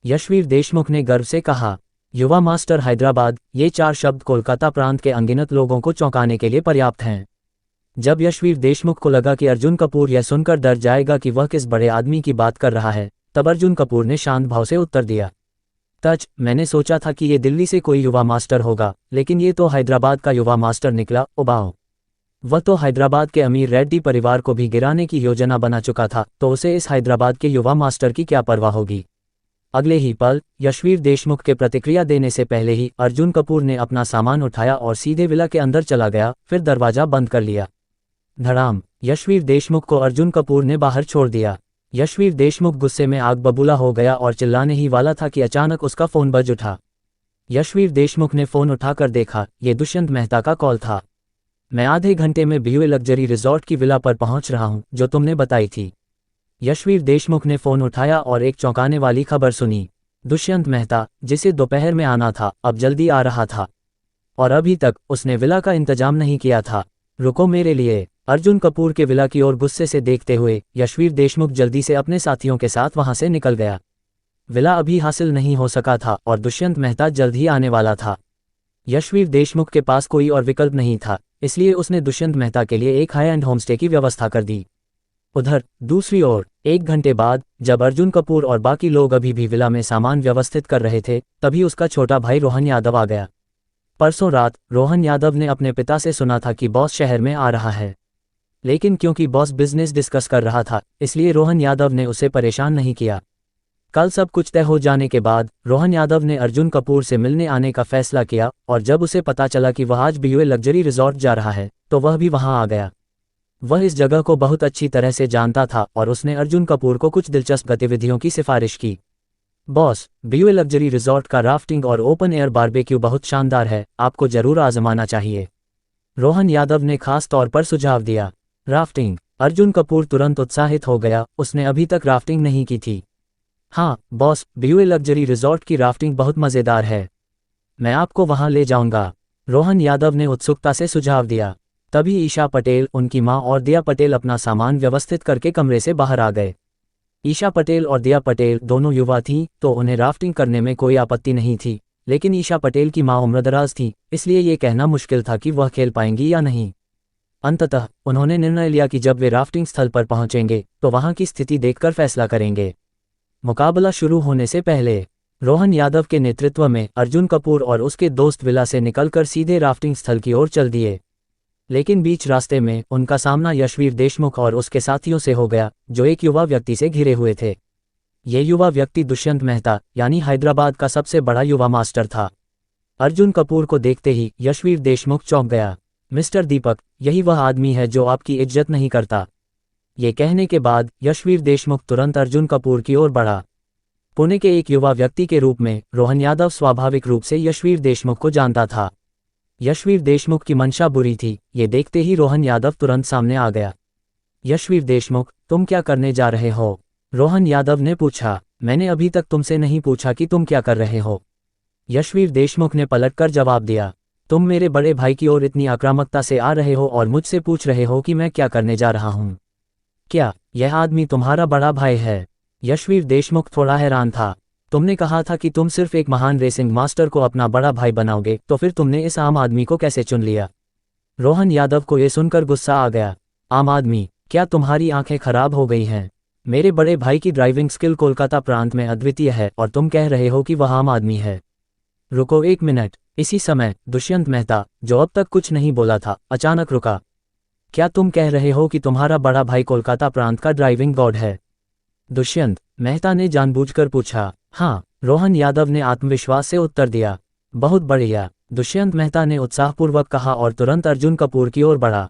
यशवीर देशमुख ने गर्व से कहा। युवा मास्टर हैदराबाद, ये 4 शब्द कोलकाता प्रांत के अनगिनत लोगों को चौंकाने के लिए पर्याप्त हैं। जब यशवीर देशमुख को लगा कि अर्जुन कपूर यह सुनकर डर जाएगा कि वह किस बड़े आदमी की बात कर रहा है, तब अर्जुन कपूर ने शांत भाव से उत्तर दिया। तच, मैंने सोचा था कि ये दिल्ली से कोई युवा मास्टर होगा, लेकिन ये तो हैदराबाद का युवा मास्टर निकला। उबाओ, वह तो हैदराबाद के अमीर रेड्डी परिवार को भी गिराने की योजना बना चुका था, तो उसे इस हैदराबाद के युवा मास्टर की क्या परवाह होगी। अगले ही पल यशवीर देशमुख के प्रतिक्रिया देने से पहले ही अर्जुन कपूर ने अपना सामान उठाया और सीधे विला के अंदर चला गया, फिर दरवाजा बंद कर लिया। धड़ाम, यशवीर देशमुख को अर्जुन कपूर ने बाहर छोड़ दिया। यशवीर देशमुख गुस्से में आग बबूला हो गया और चिल्लाने ही वाला था कि अचानक उसका फोन बज उठा। यशवीर देशमुख ने फोन उठाकर देखा, ये दुष्यंत मेहता का कॉल था। मैं आधे घंटे में बीयूए लग्जरी रिजॉर्ट की विला पर पहुंच रहा हूं, जो तुमने बताई थी। यशवीर देशमुख ने फोन उठाया और एक चौंकाने वाली खबर सुनी। दुष्यंत मेहता, जिसे दोपहर में आना था, अब जल्दी आ रहा था और अभी तक उसने विला का इंतजाम नहीं किया था। रुको मेरे लिए। अर्जुन कपूर के विला की ओर गुस्से से देखते हुए यशवीर देशमुख जल्दी से अपने साथियों के साथ वहां से निकल गया। विला अभी हासिल नहीं हो सका था और दुष्यंत मेहता जल्द ही आने वाला था। यशवीर देशमुख के पास कोई और विकल्प नहीं था, इसलिए उसने दुष्यंत मेहता के लिए एक हाई एंड होमस्टे की व्यवस्था कर दी। उधर दूसरी ओर 1 घंटे बाद जब अर्जुन कपूर और बाकी लोग अभी भी विला में सामान व्यवस्थित कर रहे थे, तभी उसका छोटा भाई रोहन यादव आ गया। परसों रात रोहन यादव ने अपने पिता से सुना था कि बॉस शहर में आ रहा है, लेकिन क्योंकि बॉस बिजनेस डिस्कस कर रहा था, इसलिए रोहन यादव ने उसे परेशान नहीं किया। कल सब कुछ तय हो जाने के बाद रोहन यादव ने अर्जुन कपूर से मिलने आने का फैसला किया और जब उसे पता चला कि वह आज बीयूए लग्जरी रिजॉर्ट जा रहा है, तो वह भी वहां आ गया। वह इस जगह को बहुत अच्छी तरह से जानता था और उसने अर्जुन कपूर को कुछ दिलचस्प गतिविधियों की सिफारिश की। बॉस, बीयूए लग्जरी रिजॉर्ट का राफ्टिंग और ओपन एयर बारबेक्यू बहुत शानदार है, आपको जरूर आजमाना चाहिए, रोहन यादव ने खास तौर पर सुझाव दिया। राफ्टिंग? अर्जुन कपूर तुरंत उत्साहित हो गया, उसने अभी तक राफ्टिंग नहीं की थी। हाँ बॉस, बीयूए लग्जरी रिजॉर्ट की राफ्टिंग बहुत मज़ेदार है, मैं आपको वहां ले जाऊंगा, रोहन यादव ने उत्सुकता से सुझाव दिया। तभी ईशा पटेल, उनकी मां और दिया पटेल अपना सामान व्यवस्थित करके कमरे से बाहर आ गए। ईशा पटेल और दिया पटेल दोनों युवा थीं, तो उन्हें राफ्टिंग करने में कोई आपत्ति नहीं थी, लेकिन ईशा पटेल की मां उम्रदराज थी, इसलिए ये कहना मुश्किल था कि वह खेल पाएंगी या नहीं। अंततः उन्होंने निर्णय लिया कि जब वे राफ्टिंग स्थल पर पहुंचेंगे तो वहां की स्थिति देखकर फैसला करेंगे। मुकाबला शुरू होने से पहले रोहन यादव के नेतृत्व में अर्जुन कपूर और उसके दोस्त विला से निकलकर सीधे राफ्टिंग स्थल की ओर चल दिए। लेकिन बीच रास्ते में उनका सामना यशवीर देशमुख और उसके साथियों से हो गया, जो एक युवा व्यक्ति से घिरे हुए थे। ये युवा व्यक्ति दुष्यंत मेहता यानी हैदराबाद का सबसे बड़ा युवा मास्टर था। अर्जुन कपूर को देखते ही यशवीर देशमुख चौंक गया। मिस्टर दीपक, यही वह आदमी है जो आपकी इज्जत नहीं करता। ये कहने के बाद यशवीर देशमुख तुरंत अर्जुन कपूर की ओर बढ़ा। पुणे के एक युवा व्यक्ति के रूप में रोहन यादव स्वाभाविक रूप से यशवीर देशमुख को जानता था। यशवीर देशमुख की मंशा बुरी थी, ये देखते ही रोहन यादव तुरंत सामने आ गया। यशवीर देशमुख, तुम क्या करने जा रहे हो? रोहन यादव ने पूछा। मैंने अभी तक तुमसे नहीं पूछा कि तुम क्या कर रहे हो। यशवीर देशमुख ने पलटकर जवाब दिया। तुम मेरे बड़े भाई की ओर इतनी आक्रामकता से आ रहे हो और मुझसे पूछ रहे हो कि मैं क्या करने जा रहा हूं। क्या यह आदमी तुम्हारा बड़ा भाई है? यशवीर देशमुख थोड़ा हैरान था। तुमने कहा था कि तुम सिर्फ एक महान रेसिंग मास्टर को अपना बड़ा भाई बनाओगे, तो फिर तुमने इस आम आदमी को कैसे चुन लिया? रोहन यादव को यह सुनकर गुस्सा आ गया। आम आदमी? क्या तुम्हारी आंखें खराब हो गई हैं? मेरे बड़े भाई की ड्राइविंग स्किल कोलकाता प्रांत में अद्वितीय है और तुम कह रहे हो कि वह आम आदमी है। रुको एक मिनट। इसी समय दुष्यंत मेहता, जो अब तक कुछ नहीं बोला था, अचानक रुका। क्या तुम कह रहे हो कि तुम्हारा बड़ा भाई कोलकाता प्रांत का ड्राइविंग गॉड है? दुष्यंत मेहता ने जानबूझकर पूछा। हाँ, रोहन यादव ने आत्मविश्वास से उत्तर दिया। बहुत बढ़िया, दुष्यंत मेहता ने उत्साहपूर्वक कहा और तुरंत अर्जुन कपूर की ओर बढ़ा।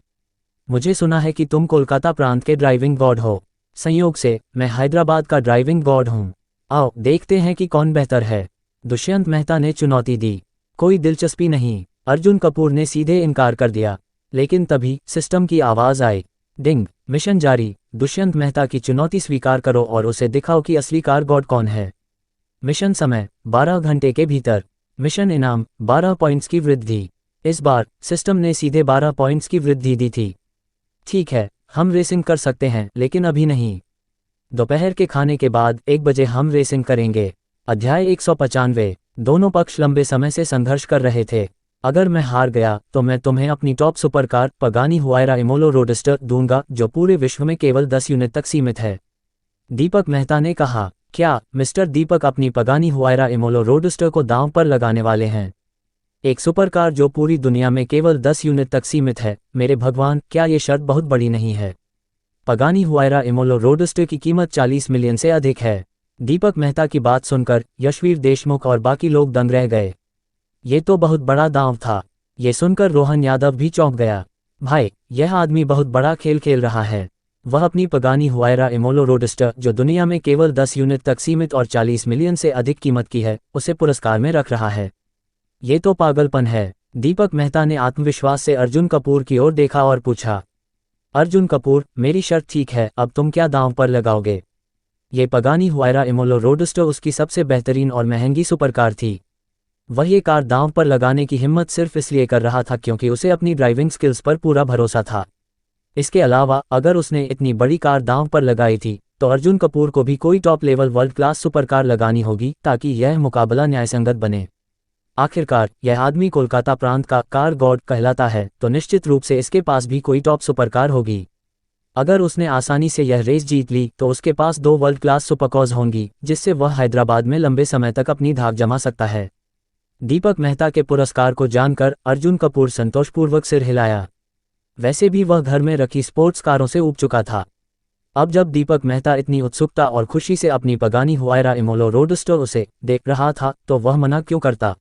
मुझे सुना है कि तुम कोलकाता प्रांत के ड्राइविंग गॉड हो। संयोग से मैं हैदराबाद का ड्राइविंग गॉड हूँ। आओ देखते हैं कि कौन बेहतर है। दुष्यंत मेहता ने चुनौती दी। कोई दिलचस्पी नहीं, अर्जुन कपूर ने सीधे इनकार कर दिया। लेकिन तभी सिस्टम की आवाज आई। डिंग, मिशन जारी। दुष्यंत मेहता की चुनौती स्वीकार करो और उसे दिखाओ कि असली कार गॉड कौन है। मिशन समय 12 घंटे के भीतर। मिशन इनाम 12 पॉइंट्स की वृद्धि। इस बार सिस्टम ने सीधे 12 पॉइंट्स की वृद्धि दी थी। ठीक है, हम रेसिंग कर सकते हैं, लेकिन अभी नहीं। दोपहर के खाने के बाद 1 बजे हम रेसिंग करेंगे। अध्याय 195। दोनों पक्ष लंबे समय से संघर्ष कर रहे थे। अगर मैं हार गया तो मैं तुम्हें अपनी टॉप सुपरकार पगानी हुआयरा इमोलो रोडस्टर दूंगा, जो पूरे विश्व में केवल 10 यूनिट तक सीमित है। दीपक मेहता ने कहा। क्या मिस्टर दीपक अपनी पगानी हुआयरा इमोलो रोडस्टर को दांव पर लगाने वाले हैं? एक सुपरकार जो पूरी दुनिया में केवल 10 यूनिट तक सीमित है? मेरे भगवान, क्या ये शर्त बहुत बड़ी नहीं है? पगानी हुआयरा इमोलो रोडस्टर की कीमत 40 मिलियन से अधिक है। दीपक मेहता की बात सुनकर यशवीर देशमुख और बाकी लोग दंग रह गए। ये तो बहुत बड़ा दांव था। ये सुनकर रोहन यादव भी चौंक गया। भाई, यह आदमी बहुत बड़ा खेल खेल रहा है। वह अपनी पगानी हुआयरा इमोलो रोडस्टर, जो दुनिया में केवल 10 यूनिट तक सीमित और 40 मिलियन से अधिक कीमत की है, उसे पुरस्कार में रख रहा है। ये तो पागलपन है। दीपक मेहता ने आत्मविश्वास से अर्जुन कपूर की ओर देखा और पूछा। अर्जुन कपूर, मेरी शर्त ठीक है, अब तुम क्या दांव पर लगाओगे? ये पगानी हुआयरा इमोलो रोडस्टर उसकी सबसे बेहतरीन और महंगी सुपरकार थी। वह ये कार दांव पर लगाने की हिम्मत सिर्फ इसलिए कर रहा था क्योंकि उसे अपनी ड्राइविंग स्किल्स पर पूरा भरोसा था। इसके अलावा अगर उसने इतनी बड़ी कार दांव पर लगाई थी, तो अर्जुन कपूर को भी कोई top level world class supercar लगानी होगी ताकि यह मुकाबला न्यायसंगत बने। आखिरकार यह आदमी कोलकाता प्रांत का कार गॉड कहलाता है, तो निश्चित रूप से इसके पास भी कोई टॉप सुपरकार होगी। अगर उसने आसानी से यह रेस जीत ली तो उसके पास 2 वर्ल्ड क्लास सुपरकार्स होंगी, जिससे वह हैदराबाद में लंबे समय तक अपनी धाक जमा सकता है। दीपक मेहता के पुरस्कार को जानकर अर्जुन कपूर संतोषपूर्वक सिर हिलाया। वैसे भी वह घर में रखी स्पोर्ट्स कारों से ऊब चुका था। अब जब दीपक मेहता इतनी उत्सुकता और खुशी से अपनी पगानी हुआयरा इमोलो रोडस्टर उसे देख रहा था, तो वह मना क्यों करता।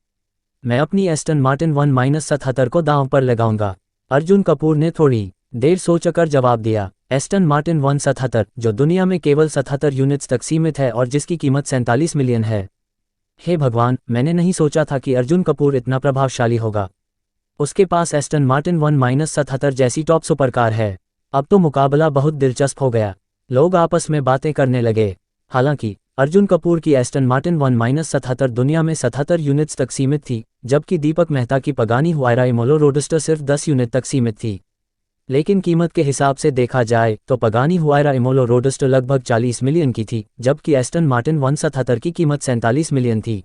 मैं अपनी एस्टन मार्टिन 1-77 को दांव पर लगाऊंगा। अर्जुन कपूर ने थोड़ी देर सोचकर जवाब दिया। एस्टन मार्टिन 177, जो दुनिया में केवल 77 यूनिट्स तक सीमित है और जिसकी कीमत 47 मिलियन है। हे भगवान, मैंने नहीं सोचा था कि अर्जुन कपूर इतना प्रभावशाली होगा। उसके पास एस्टन मार्टिन 1-77 जैसी टॉप सुपरकार है। अब तो मुकाबला बहुत दिलचस्प हो गया। लोग आपस में बातें करने लगे। हालांकि अर्जुन कपूर की एस्टन मार्टिन 1-77 दुनिया में 77 यूनिट्स तक सीमित थी, जबकि दीपक मेहता की पगानी हुआयरा इमोलो रोडस्टर सिर्फ 10 यूनिट तक सीमित थी। लेकिन कीमत के हिसाब से देखा जाए तो पगानी हुआयरा इमोलो रोडस्टर लगभग 40 मिलियन की थी, जबकि एस्टन मार्टिन 177 की कीमत 47 मिलियन थी।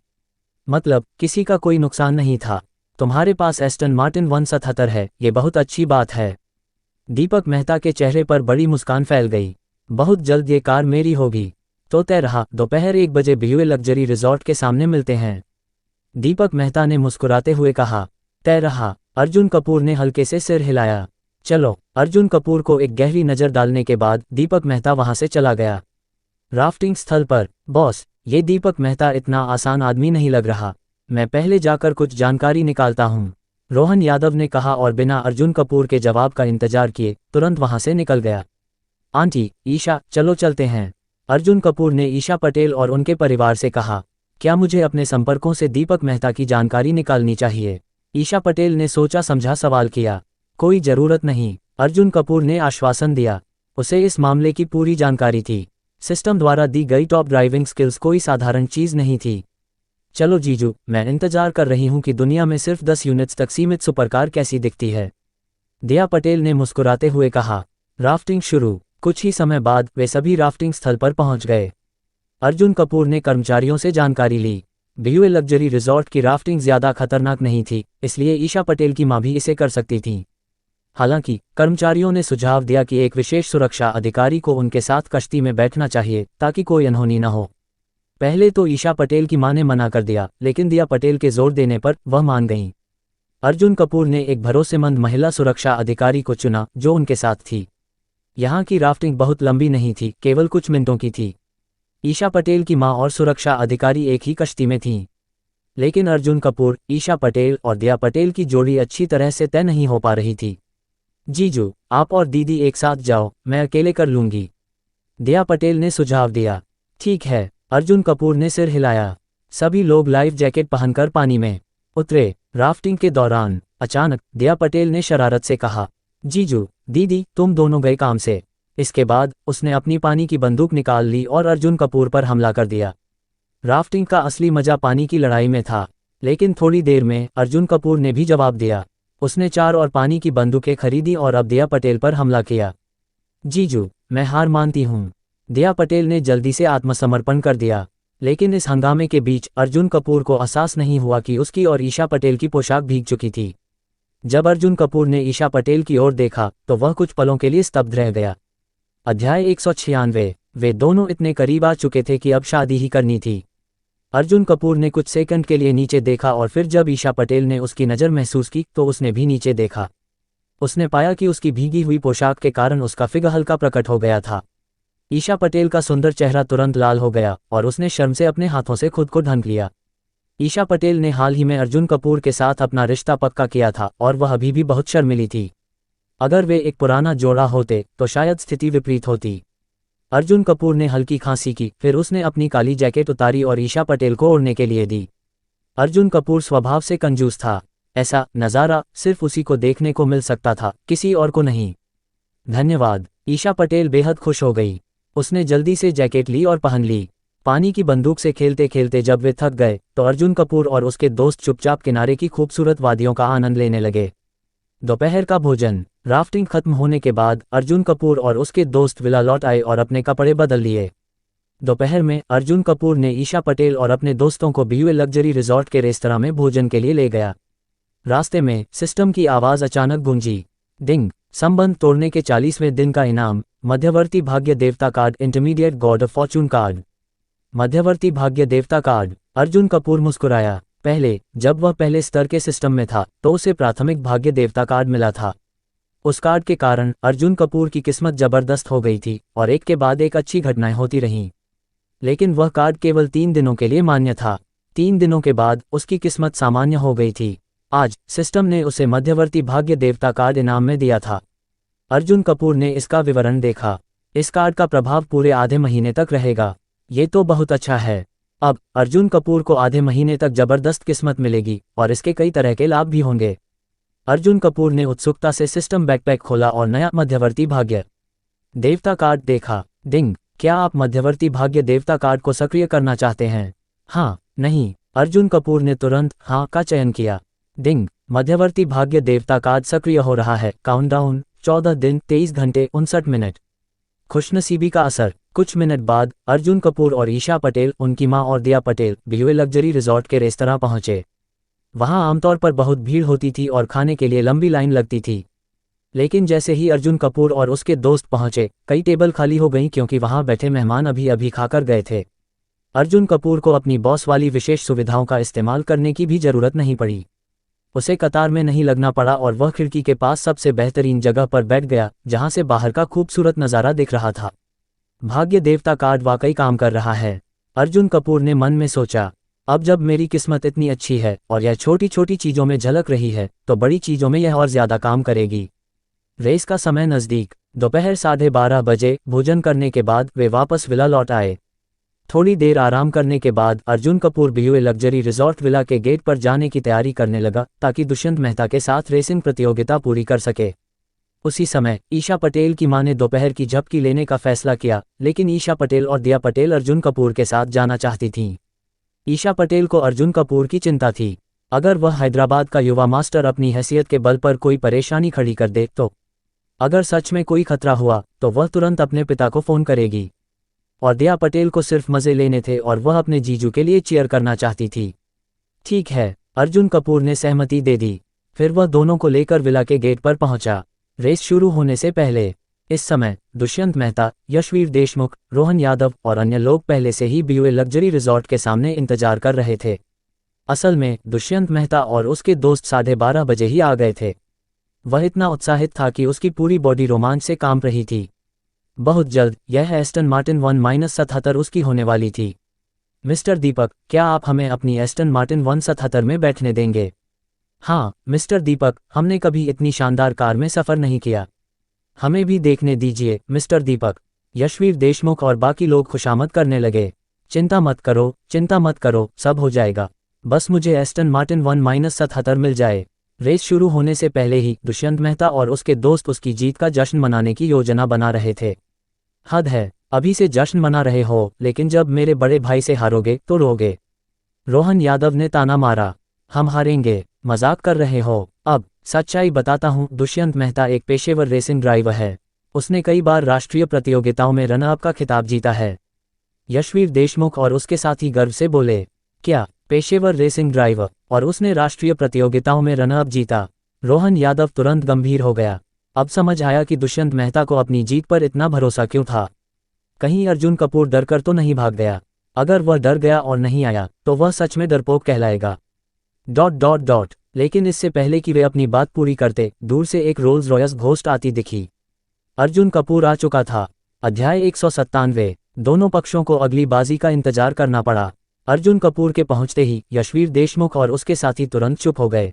मतलब किसी का कोई नुकसान नहीं था। तुम्हारे पास एस्टन मार्टिन 177 है, ये बहुत अच्छी बात है। दीपक मेहता के चेहरे पर बड़ी मुस्कान फैल गई। बहुत जल्द ये कार मेरी होगी। तो तय रहा, दोपहर 1 बजे बीयूए लग्जरी रिजॉर्ट के सामने मिलते हैं। दीपक मेहता ने मुस्कुराते हुए कहा। तय रहा। अर्जुन कपूर ने हल्के से सिर हिलाया। चलो। अर्जुन कपूर को एक गहरी नज़र डालने के बाद दीपक मेहता वहां से चला गया। राफ्टिंग स्थल पर। बॉस, ये दीपक मेहता इतना आसान आदमी नहीं लग रहा, मैं पहले जाकर कुछ जानकारी निकालता हूँ, रोहन यादव ने कहा और बिना अर्जुन कपूर के जवाब का इंतजार किए तुरंत वहां से निकल गया। आंटी, ईशा, चलो चलते हैं। अर्जुन कपूर ने ईशा पटेल और उनके परिवार से कहा। क्या मुझे अपने संपर्कों से दीपक मेहता की जानकारी निकालनी चाहिए? ईशा पटेल ने सोचा समझा सवाल किया। कोई जरूरत नहीं, अर्जुन कपूर ने आश्वासन दिया। उसे इस मामले की पूरी जानकारी थी। सिस्टम द्वारा दी गई टॉप ड्राइविंग स्किल्स कोई साधारण चीज नहीं थी। चलो जीजू, मैं इंतजार कर रही हूं कि दुनिया में सिर्फ 10 यूनिट्स तक सीमित सुपरकार कैसी दिखती है, दिया पटेल ने मुस्कुराते हुए कहा। राफ्टिंग शुरू। कुछ ही समय बाद वे सभी राफ्टिंग स्थल पर पहुंच गए। अर्जुन कपूर ने कर्मचारियों से जानकारी ली। बीयूए लग्जरी रिजॉर्ट की राफ्टिंग ज्यादा खतरनाक नहीं थी, इसलिए ईशा पटेल की मां भी इसे कर सकती थी। हालांकि कर्मचारियों ने सुझाव दिया कि एक विशेष सुरक्षा अधिकारी को उनके साथ कश्ती में बैठना चाहिए ताकि कोई अनहोनी न हो। पहले तो ईशा पटेल की मां ने मना कर दिया, लेकिन दिया पटेल के जोर देने पर वह मान गईं। अर्जुन कपूर ने एक भरोसेमंद महिला सुरक्षा अधिकारी को चुना जो उनके साथ थी। यहाँ की राफ्टिंग बहुत लंबी नहीं थी, केवल कुछ मिनटों की थी। ईशा पटेल की मां और सुरक्षा अधिकारी एक ही कश्ती में थीं। लेकिन अर्जुन कपूर, ईशा पटेल और दिया पटेल की जोड़ी अच्छी तरह से तय नहीं हो पा रही थी। जीजू, आप और दीदी एक साथ जाओ, मैं अकेले कर लूंगी, दिया पटेल ने सुझाव दिया। ठीक है, अर्जुन कपूर ने सिर हिलाया। सभी लोग लाइफ जैकेट पहनकर पानी में उतरे। राफ्टिंग के दौरान अचानक दिया पटेल ने शरारत से कहा, जीजू, दीदी, तुम दोनों गए काम से। इसके बाद उसने अपनी पानी की बंदूक निकाल ली और अर्जुन कपूर पर हमला कर दिया। राफ्टिंग का असली मजा पानी की लड़ाई में था, लेकिन थोड़ी देर में अर्जुन कपूर ने भी जवाब दिया। उसने 4 और पानी की बंदूकें खरीदी और अब दिया पटेल पर हमला किया। जीजू, मैं हार मानती हूँ, दिया पटेल ने जल्दी से आत्मसमर्पण कर दिया। लेकिन इस हंगामे के बीच अर्जुन कपूर को एहसास नहीं हुआ कि उसकी और ईशा पटेल की पोशाक भीग चुकी थी। जब अर्जुन कपूर ने ईशा पटेल की ओर देखा तो वह कुछ पलों के लिए स्तब्ध रह गया। अध्याय 196। वे दोनों इतने करीब आ चुके थे कि अब शादी ही करनी थी। अर्जुन कपूर ने कुछ सेकंड के लिए नीचे देखा और फिर जब ईशा पटेल ने उसकी नज़र महसूस की तो उसने भी नीचे देखा। उसने पाया कि उसकी भीगी हुई पोशाक के कारण उसका फिगर हल्का प्रकट हो गया था। ईशा पटेल का सुंदर चेहरा तुरंत लाल हो गया और उसने शर्म से अपने हाथों से खुद को ढक लिया। ईशा पटेल ने हाल ही में अर्जुन कपूर के साथ अपना रिश्ता पक्का किया था और वह अभी भी बहुत शर्मिली थी। अगर वे एक पुराना जोड़ा होते तो शायद स्थिति विपरीत होती। अर्जुन कपूर ने हल्की खांसी की, फिर उसने अपनी काली जैकेट उतारी और ईशा पटेल को ओढ़ने के लिए दी। अर्जुन कपूर स्वभाव से कंजूस था। ऐसा नज़ारा सिर्फ उसी को देखने को मिल सकता था, किसी और को नहीं। धन्यवाद, ईशा पटेल बेहद खुश हो गई। उसने जल्दी से जैकेट ली और पहन ली। पानी की बंदूक से खेलते खेलते जब वे थक गए तो अर्जुन कपूर और उसके दोस्त चुपचाप किनारे की खूबसूरत वादियों का आनंद लेने लगे। दोपहर का भोजन। राफ्टिंग खत्म होने के बाद अर्जुन कपूर और उसके दोस्त विला लौट आए और अपने कपड़े बदल लिए। दोपहर में अर्जुन कपूर ने ईशा पटेल और अपने दोस्तों को बीयूए लग्जरी रिजॉर्ट के रेस्तरां में भोजन के लिए ले गया। रास्ते में सिस्टम की आवाज़ अचानक गूंजी। डिंग। संबंध तोड़ने के 40वें दिन का इनाम, मध्यवर्ती भाग्य देवता card, intermediate God of Fortune card. मध्यवर्ती भाग्य देवता कार्ड। अर्जुन कपूर मुस्कुराया। पहले जब वह पहले स्तर के सिस्टम में था तो उसे प्राथमिक भाग्य देवता कार्ड मिला था। उस कार्ड के कारण अर्जुन कपूर की किस्मत जबरदस्त हो गई थी और एक के बाद एक अच्छी घटनाएं होती रहीं। लेकिन वह कार्ड केवल 3 दिनों के लिए मान्य था। 3 दिनों के बाद उसकी किस्मत सामान्य हो गई थी। आज सिस्टम ने उसे मध्यवर्ती भाग्य देवता कार्ड इनाम में दिया था। अर्जुन कपूर ने इसका विवरण देखा। इस कार्ड का प्रभाव पूरे आधे महीने तक रहेगा। ये तो बहुत अच्छा है। अब अर्जुन कपूर को आधे महीने तक जबरदस्त किस्मत मिलेगी और इसके कई तरह के लाभ भी होंगे। अर्जुन कपूर ने उत्सुकता से सिस्टम बैकपैक खोला और नया मध्यवर्ती भाग्य देवता कार्ड देखा। डिंग। क्या आप मध्यवर्ती भाग्य देवता कार्ड को सक्रिय करना चाहते हैं? हाँ, नहीं। अर्जुन कपूर ने तुरंत हाँ का चयन किया। डिंग। मध्यवर्ती भाग्य देवता कार्ड सक्रिय हो रहा है। काउंटडाउन 14 दिन 23 घंटे 59 मिनट। खुशनसीबी का असर। कुछ मिनट बाद अर्जुन कपूर और ईशा पटेल, उनकी मां और दिया पटेल बीयूए लग्जरी रिजॉर्ट के रेस्तरां पहुंचे। वहां आमतौर पर बहुत भीड़ होती थी और खाने के लिए लंबी लाइन लगती थी। लेकिन जैसे ही अर्जुन कपूर और उसके दोस्त पहुंचे, कई टेबल खाली हो गईं क्योंकि वहां बैठे मेहमान अभी अभी खाकर गए थे। अर्जुन कपूर को अपनी बॉस वाली विशेष सुविधाओं का इस्तेमाल करने की भी जरूरत नहीं पड़ी। उसे कतार में नहीं लगना पड़ा और वह खिड़की के पास सबसे बेहतरीन जगह पर बैठ गया, जहां से बाहर का खूबसूरत नज़ारा दिख रहा था। भाग्य देवता कार्ड वाकई काम कर रहा है, अर्जुन कपूर ने मन में सोचा। अब जब मेरी किस्मत इतनी अच्छी है और यह छोटी छोटी चीज़ों में झलक रही है, तो बड़ी चीज़ों में यह और ज़्यादा काम करेगी। रेस का समय नज़दीक, दोपहर 12:30 बजे भोजन करने के बाद वे वापस विला लौट आए। थोड़ी देर आराम करने के बाद Arjun Kapoor BUA luxury resort villa के गेट पर जाने की तैयारी करने लगा, ताकि दुष्यंत मेहता के साथ रेसिंग प्रतियोगिता पूरी कर सके। उसी समय ईशा पटेल की मां ने दोपहर की झपकी लेने का फैसला किया, लेकिन ईशा पटेल और दिया पटेल अर्जुन कपूर के साथ जाना चाहती थीं। ईशा पटेल को अर्जुन कपूर की चिंता थी। अगर वह हैदराबाद का युवा मास्टर अपनी हैसियत के बल पर कोई परेशानी खड़ी कर दे तो, अगर सच में कोई खतरा हुआ तो वह तुरंत अपने पिता को फ़ोन करेगी। और दिया पटेल को सिर्फ मज़े लेने थे और वह अपने जीजू के लिए चीयर करना चाहती थी। ठीक है, अर्जुन कपूर ने सहमति दे दी। फिर वह दोनों को लेकर विला के गेट पर पहुंचा, रेस शुरू होने से पहले। इस समय दुष्यंत मेहता, यशवीर देशमुख, रोहन यादव और अन्य लोग पहले से ही BUA लग्जरी रिजॉर्ट के सामने इंतजार कर रहे थे। असल में दुष्यंत मेहता और उसके दोस्त 12:30 बजे ही आ गए थे। वह इतना उत्साहित था कि उसकी पूरी बॉडी रोमांच से कांप रही थी। बहुत जल्द यह एस्टन मार्टिन 1-77 उसकी होने वाली थी। मिस्टर दीपक, क्या आप हमें अपनी एस्टन मार्टिन 177 में बैठने देंगे? हाँ मिस्टर दीपक, हमने कभी इतनी शानदार कार में सफ़र नहीं किया। हमें भी देखने दीजिए मिस्टर दीपक। यशवीर देशमुख और बाकी लोग खुशामद करने लगे। चिंता मत करो, सब हो जाएगा। बस मुझे एस्टन मार्टिन 1-77 मिल जाए। रेस शुरू होने से पहले ही दुष्यंत मेहता और उसके दोस्त उसकी जीत का जश्न मनाने की योजना बना रहे थे। हद है, अभी से जश्न मना रहे हो, लेकिन जब मेरे बड़े भाई से हारोगे तो रोगे। रोहन यादव ने ताना मारा। हम हारेंगे, मजाक कर रहे हो। अब सच्चाई बताता हूँ, दुष्यंत मेहता एक पेशेवर रेसिंग ड्राइवर है। उसने कई बार राष्ट्रीय प्रतियोगिताओं में रनअप का खिताब जीता है। यशवीर देशमुख और उसके साथी गर्व से बोले। क्या पेशेवर रेसिंग ड्राइवर, और उसने राष्ट्रीय प्रतियोगिताओं में रनअप जीता? रोहन यादव तुरंत गंभीर हो गया। अब समझ आया कि दुष्यंत मेहता को अपनी जीत पर इतना भरोसा क्यों था। कहीं अर्जुन कपूर डरकर तो नहीं भाग गया? अगर वह डर गया और नहीं आया तो वह सच में डरपोक कहलाएगा। ... लेकिन इससे पहले कि वे अपनी बात पूरी करते, दूर से एक रोल्स रॉयस घोस्ट आती दिखी। अर्जुन कपूर आ चुका था। अध्याय 197। दोनों पक्षों को अगली बाजी का इंतजार करना पड़ा। अर्जुन कपूर के पहुंचते ही यशवीर देशमुख और उसके साथी तुरंत चुप हो गए।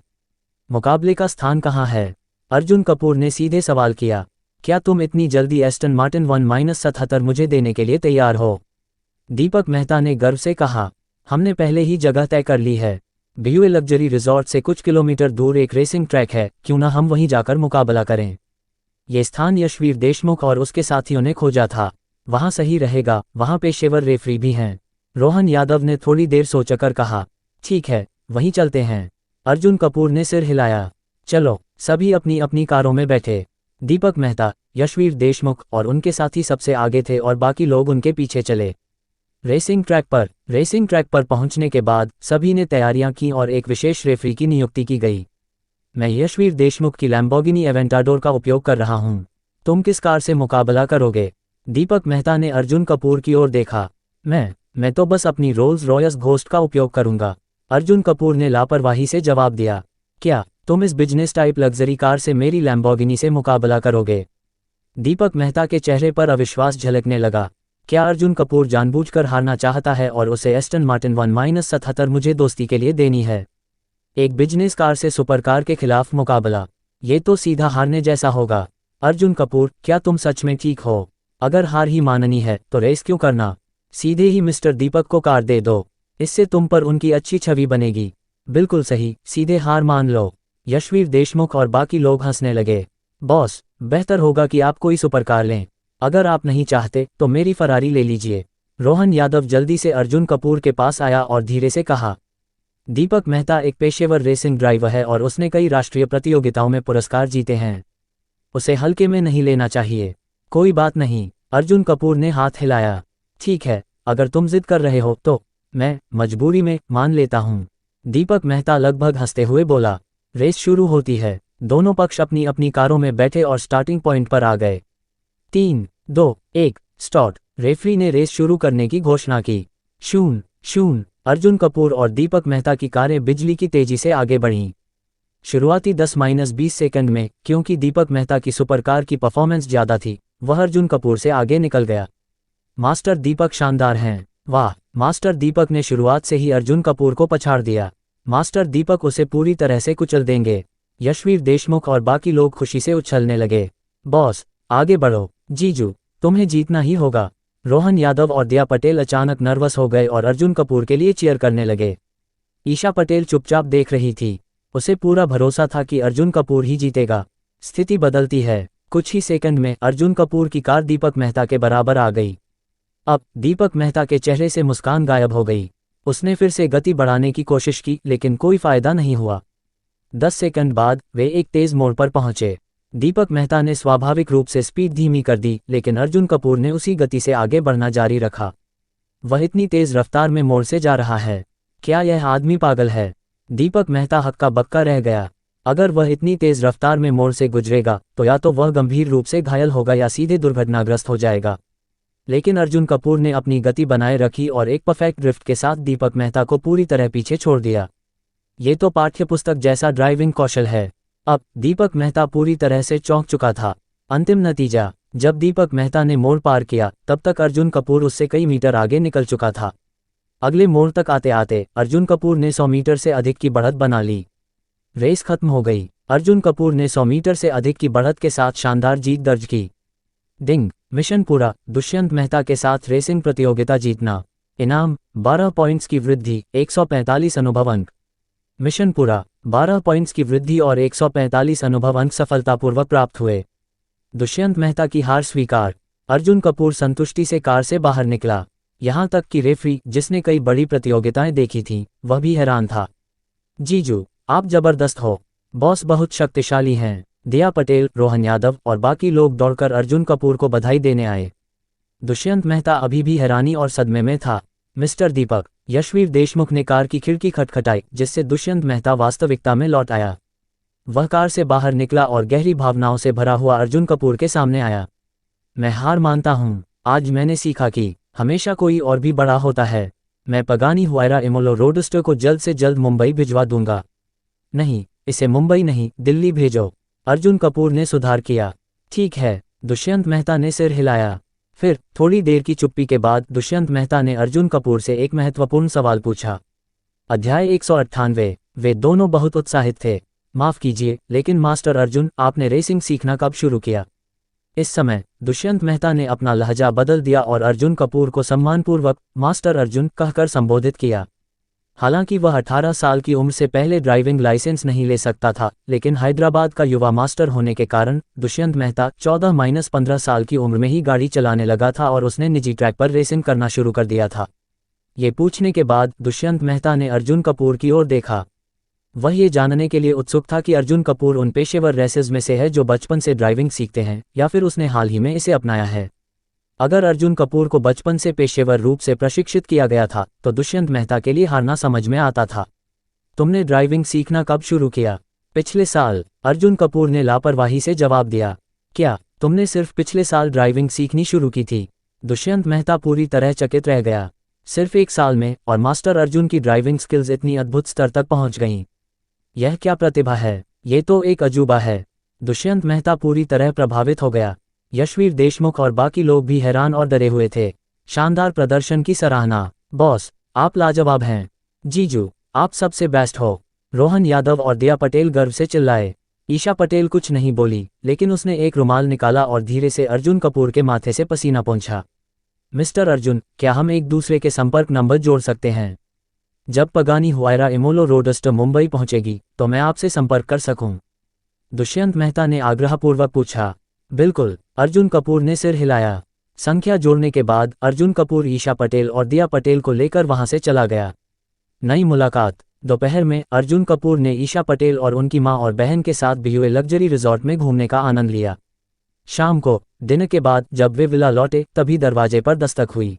मुकाबले का स्थान कहाँ है? अर्जुन कपूर ने सीधे सवाल किया। क्या तुम इतनी जल्दी एस्टन मार्टिन 1-77 मुझे देने के लिए तैयार हो? दीपक मेहता ने गर्व से कहा। हमने पहले ही जगह तय कर ली है। BUA लग्जरी रिजॉर्ट से कुछ किलोमीटर दूर एक रेसिंग ट्रैक है, क्यों ना हम वहीं जाकर मुकाबला करें। ये स्थान यशवीर देशमुख और उसके साथियों ने खोजा था। वहाँ सही रहेगा, वहाँ पेशेवर रेफरी भी हैं। रोहन यादव ने थोड़ी देर सोचकर कहा। ठीक है, वहीं चलते हैं। अर्जुन कपूर ने सिर हिलाया। चलो। सभी अपनी अपनी कारों में बैठे। दीपक मेहता, यशवीर देशमुख और उनके साथी सबसे आगे थे और बाकी लोग उनके पीछे चले। रेसिंग ट्रैक पर पहुंचने के बाद सभी ने तैयारियां की और एक विशेष रेफरी की नियुक्ति की गई। मैं यशवीर देशमुख की लैम्बोर्गिनी एवेंटाडोर का उपयोग कर रहा हूं। तुम किस कार से मुकाबला करोगे? दीपक मेहता ने अर्जुन कपूर की ओर देखा। मैं तो बस अपनी रोल्स रॉयस घोस्ट का उपयोग करूंगा, अर्जुन कपूर ने लापरवाही से जवाब दिया। क्या तुम इस बिजनेस टाइप लग्जरी कार से मेरी लैम्बोर्गिनी से मुकाबला करोगे? दीपक मेहता के चेहरे पर अविश्वास झलकने लगा। क्या अर्जुन कपूर जानबूझकर हारना चाहता है और उसे एस्टन मार्टिन 1-77 मुझे दोस्ती के लिए देनी है? एक बिजनेस कार से सुपर कार के खिलाफ मुकाबला, ये तो सीधा हारने जैसा होगा। अर्जुन कपूर, क्या तुम सच में ठीक हो? अगर हार ही माननी है तो रेस क्यों करना? सीधे ही मिस्टर दीपक को कार दे दो, इससे तुम पर उनकी अच्छी छवि बनेगी। बिल्कुल सही, सीधे हार मान लो। यशवीर देशमुख और बाकी लोग हंसने लगे। बॉस, बेहतर होगा कि आप कोई सुपर कार लें। अगर आप नहीं चाहते तो मेरी फरारी ले लीजिए। रोहन यादव जल्दी से अर्जुन कपूर के पास आया और धीरे से कहा। दीपक मेहता एक पेशेवर रेसिंग ड्राइवर है और उसने कई राष्ट्रीय प्रतियोगिताओं में पुरस्कार जीते हैं। उसे हल्के में नहीं लेना चाहिए। कोई बात नहीं, अर्जुन कपूर ने हाथ हिलाया। ठीक है, अगर तुम जिद कर रहे हो तो मैं मजबूरी में मान लेता हूँ, दीपक मेहता लगभग हंसते हुए बोला। रेस शुरू होती है। दोनों पक्ष अपनी अपनी कारों में बैठे और स्टार्टिंग पॉइंट पर आ गए। 3, 2, 1 स्टार्ट। रेफरी ने रेस शुरू करने की घोषणा की। शून शून। अर्जुन कपूर और दीपक मेहता की कारें बिजली की तेजी से आगे बढ़ीं। शुरुआती 10-20 सेकंड में, क्योंकि दीपक मेहता की सुपरकार की परफॉर्मेंस ज़्यादा थी, वह अर्जुन कपूर से आगे निकल गया। मास्टर दीपक शानदार हैं। वाह। मास्टर दीपक ने शुरुआत से ही अर्जुन कपूर को पछाड़ दिया। मास्टर दीपक उसे पूरी तरह से कुचल देंगे। यशवीर देशमुख और बाकी लोग खुशी से उछलने लगे। बॉस, आगे बढ़ो। जीजू, तुम्हें जीतना ही होगा। रोहन यादव और दया पटेल अचानक नर्वस हो गए और अर्जुन कपूर के लिए चीयर करने लगे। ईशा पटेल चुपचाप देख रही थी। उसे पूरा भरोसा था कि अर्जुन कपूर ही जीतेगा। स्थिति बदलती है। कुछ ही सेकंड में अर्जुन कपूर की कार दीपक मेहता के बराबर आ गई। अब दीपक मेहता के चेहरे से मुस्कान गायब हो गई। उसने फिर से गति बढ़ाने की कोशिश की, लेकिन कोई फायदा नहीं हुआ। 10 सेकंड बाद वे एक तेज मोड़ पर पहुंचे। दीपक मेहता ने स्वाभाविक रूप से स्पीड धीमी कर दी, लेकिन अर्जुन कपूर ने उसी गति से आगे बढ़ना जारी रखा। वह इतनी तेज रफ्तार में मोड़ से जा रहा है। क्या यह आदमी पागल है? दीपक मेहता हक्का बक्का रह गया। अगर वह इतनी तेज रफ्तार में मोड़ से गुजरेगा तो या तो वह गंभीर रूप से घायल होगा या सीधे दुर्घटनाग्रस्त हो जाएगा। लेकिन अर्जुन कपूर ने अपनी गति बनाए रखी और एक परफेक्ट ड्रिफ्ट के साथ दीपक मेहता को पूरी तरह पीछे छोड़ दिया। ये तो पाठ्यपुस्तक जैसा ड्राइविंग कौशल है। अब दीपक मेहता पूरी तरह से चौंक चुका था। अंतिम नतीजा, जब दीपक मेहता ने मोड़ पार किया, तब तक अर्जुन कपूर उससे कई मीटर आगे निकल चुका था। अगले मोड़ तक आते आते अर्जुन कपूर ने 100 मीटर से अधिक की बढ़त बना ली। रेस खत्म हो गई। अर्जुन कपूर ने 100 मीटर से अधिक की बढ़त के साथ शानदार जीत दर्ज की। डिंग। मिशन पूरा। दुष्यंत मेहता के साथ रेसिंग प्रतियोगिता जीतना। इनाम 12 पॉइंट्स की वृद्धि, 145 अनुभव अंक। मिशन पूरा। 12 पॉइंट्स की वृद्धि और 145 अनुभव अंक सफलतापूर्वक प्राप्त हुए। दुष्यंत मेहता की हार स्वीकार। अर्जुन कपूर संतुष्टि से कार से बाहर निकला। यहां तक कि रेफरी, जिसने कई बड़ी प्रतियोगिताएं देखी थीं, वह भी हैरान था। जीजू, आप जबरदस्त हो। बॉस बहुत शक्तिशाली हैं। दया पटेल, रोहन यादव और बाकी लोग दौड़कर अर्जुन कपूर को बधाई देने आए। दुष्यंत मेहता अभी भी हैरानी और सदमे में था। मिस्टर दीपक। यशवीर देशमुख ने कार की खिड़की खटखटाई, जिससे दुष्यंत मेहता वास्तविकता में लौट आया। वह कार से बाहर निकला और गहरी भावनाओं से भरा हुआ अर्जुन कपूर के सामने आया। मैं हार मानता हूं। आज मैंने सीखा कि हमेशा कोई और भी बड़ा होता है। मैं पगानी हुआयरा इमोलो रोडस्टर को जल्द से जल्द मुंबई भिजवा दूंगा। नहीं, इसे मुंबई नहीं, दिल्ली भेजो। अर्जुन कपूर ने सुधार किया। ठीक है। दुष्यंत मेहता ने सिर हिलाया। फिर थोड़ी देर की चुप्पी के बाद दुष्यंत मेहता ने अर्जुन कपूर से एक महत्वपूर्ण सवाल पूछा। अध्याय 198। वे दोनों बहुत उत्साहित थे। माफ कीजिए, लेकिन मास्टर अर्जुन, आपने रेसिंग सीखना कब शुरू किया? इस समय दुष्यंत मेहता ने अपना लहजा बदल दिया और अर्जुन कपूर को सम्मानपूर्वक मास्टर अर्जुन कहकर संबोधित किया। हालांकि वह 18 साल की उम्र से पहले ड्राइविंग लाइसेंस नहीं ले सकता था, लेकिन हैदराबाद का युवा मास्टर होने के कारण दुष्यंत मेहता 14-15 साल की उम्र में ही गाड़ी चलाने लगा था और उसने निजी ट्रैक पर रेसिंग करना शुरू कर दिया था। ये पूछने के बाद दुष्यंत मेहता ने अर्जुन कपूर की ओर देखा। वह ये जानने के लिए उत्सुक था कि अर्जुन कपूर उन पेशेवर रेसर्स में से है जो बचपन से ड्राइविंग सीखते हैं, या फिर उसने हाल ही में इसे अपनाया है। अगर अर्जुन कपूर को बचपन से पेशेवर रूप से प्रशिक्षित किया गया था, तो दुष्यंत मेहता के लिए हारना समझ में आता था। तुमने ड्राइविंग सीखना कब शुरू किया? पिछले साल, अर्जुन कपूर ने लापरवाही से जवाब दिया। क्या तुमने सिर्फ पिछले साल ड्राइविंग सीखनी शुरू की थी? दुष्यंत मेहता पूरी तरह चकित रह गया। सिर्फ 1 साल में, और मास्टर अर्जुन की ड्राइविंग स्किल्स इतनी अद्भुत स्तर तक पहुंच गईं। यह क्या प्रतिभा है? ये तो एक अजूबा है। दुष्यंत मेहता पूरी तरह प्रभावित हो गया। यशवीर देशमुख और बाकी लोग भी हैरान और डरे हुए थे। शानदार प्रदर्शन की सराहना। बॉस, आप लाजवाब हैं। जीजू, आप सबसे बेस्ट हो। रोहन यादव और दया पटेल गर्व से चिल्लाए। ईशा पटेल कुछ नहीं बोली, लेकिन उसने एक रुमाल निकाला और धीरे से अर्जुन कपूर के माथे से पसीना पोंछा। मिस्टर अर्जुन, क्या हम एक दूसरे के संपर्क नंबर जोड़ सकते हैं? जब पगानी हुआयरा इमोलो रोडस्टर मुंबई पहुंचेगी, तो मैं आपसे संपर्क कर सकूं? दुष्यंत मेहता ने आग्रहपूर्वक पूछा। बिल्कुल, अर्जुन कपूर ने सिर हिलाया। संख्या जोड़ने के बाद अर्जुन कपूर ईशा पटेल और दया पटेल को लेकर वहां से चला गया। नई मुलाकात। दोपहर में अर्जुन कपूर ने ईशा पटेल और उनकी मां और बहन के साथ भी हुए लग्जरी रिजॉर्ट में घूमने का आनंद लिया। शाम को डिनर के बाद जब वे विला लौटे, तभी दरवाजे पर दस्तक हुई।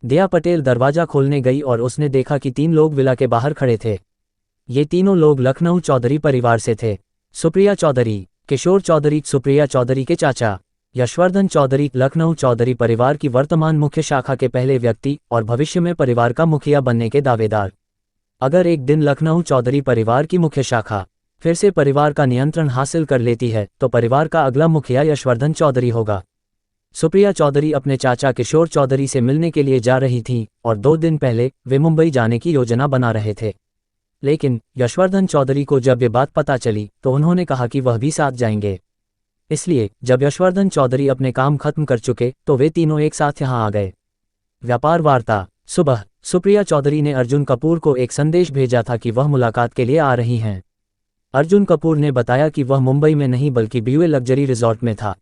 दया पटेल दरवाजा खोलने गई और उसने देखा कि 3 लोग विला के बाहर खड़े थे। ये तीनों लोग लखनऊ चौधरी परिवार से थे। सुप्रिया चौधरी। किशोर चौधरी सुप्रिया चौधरी के चाचा। यशवर्धन चौधरी लखनऊ चौधरी परिवार की वर्तमान मुख्य शाखा के पहले व्यक्ति और भविष्य में परिवार का मुखिया बनने के दावेदार। अगर एक दिन लखनऊ चौधरी परिवार की मुख्य शाखा फिर से परिवार का नियंत्रण हासिल कर लेती है तो परिवार का अगला मुखिया यशवर्धन चौधरी होगा। सुप्रिया चौधरी अपने चाचा किशोर चौधरी से मिलने के लिए जा रही थीं और 2 दिन पहले वे मुंबई जाने की योजना बना रहे थे। लेकिन यशवर्धन चौधरी को जब ये बात पता चली तो उन्होंने कहा कि वह भी साथ जाएंगे। इसलिए जब यशवर्धन चौधरी अपने काम खत्म कर चुके तो वे तीनों एक साथ यहां आ गए। व्यापार वार्ता। सुबह सुप्रिया चौधरी ने अर्जुन कपूर को एक संदेश भेजा था कि वह मुलाकात के लिए आ रही हैं। अर्जुन कपूर ने बताया कि वह मुंबई में नहीं बल्कि बीवे लग्जरी रिजॉर्ट में था।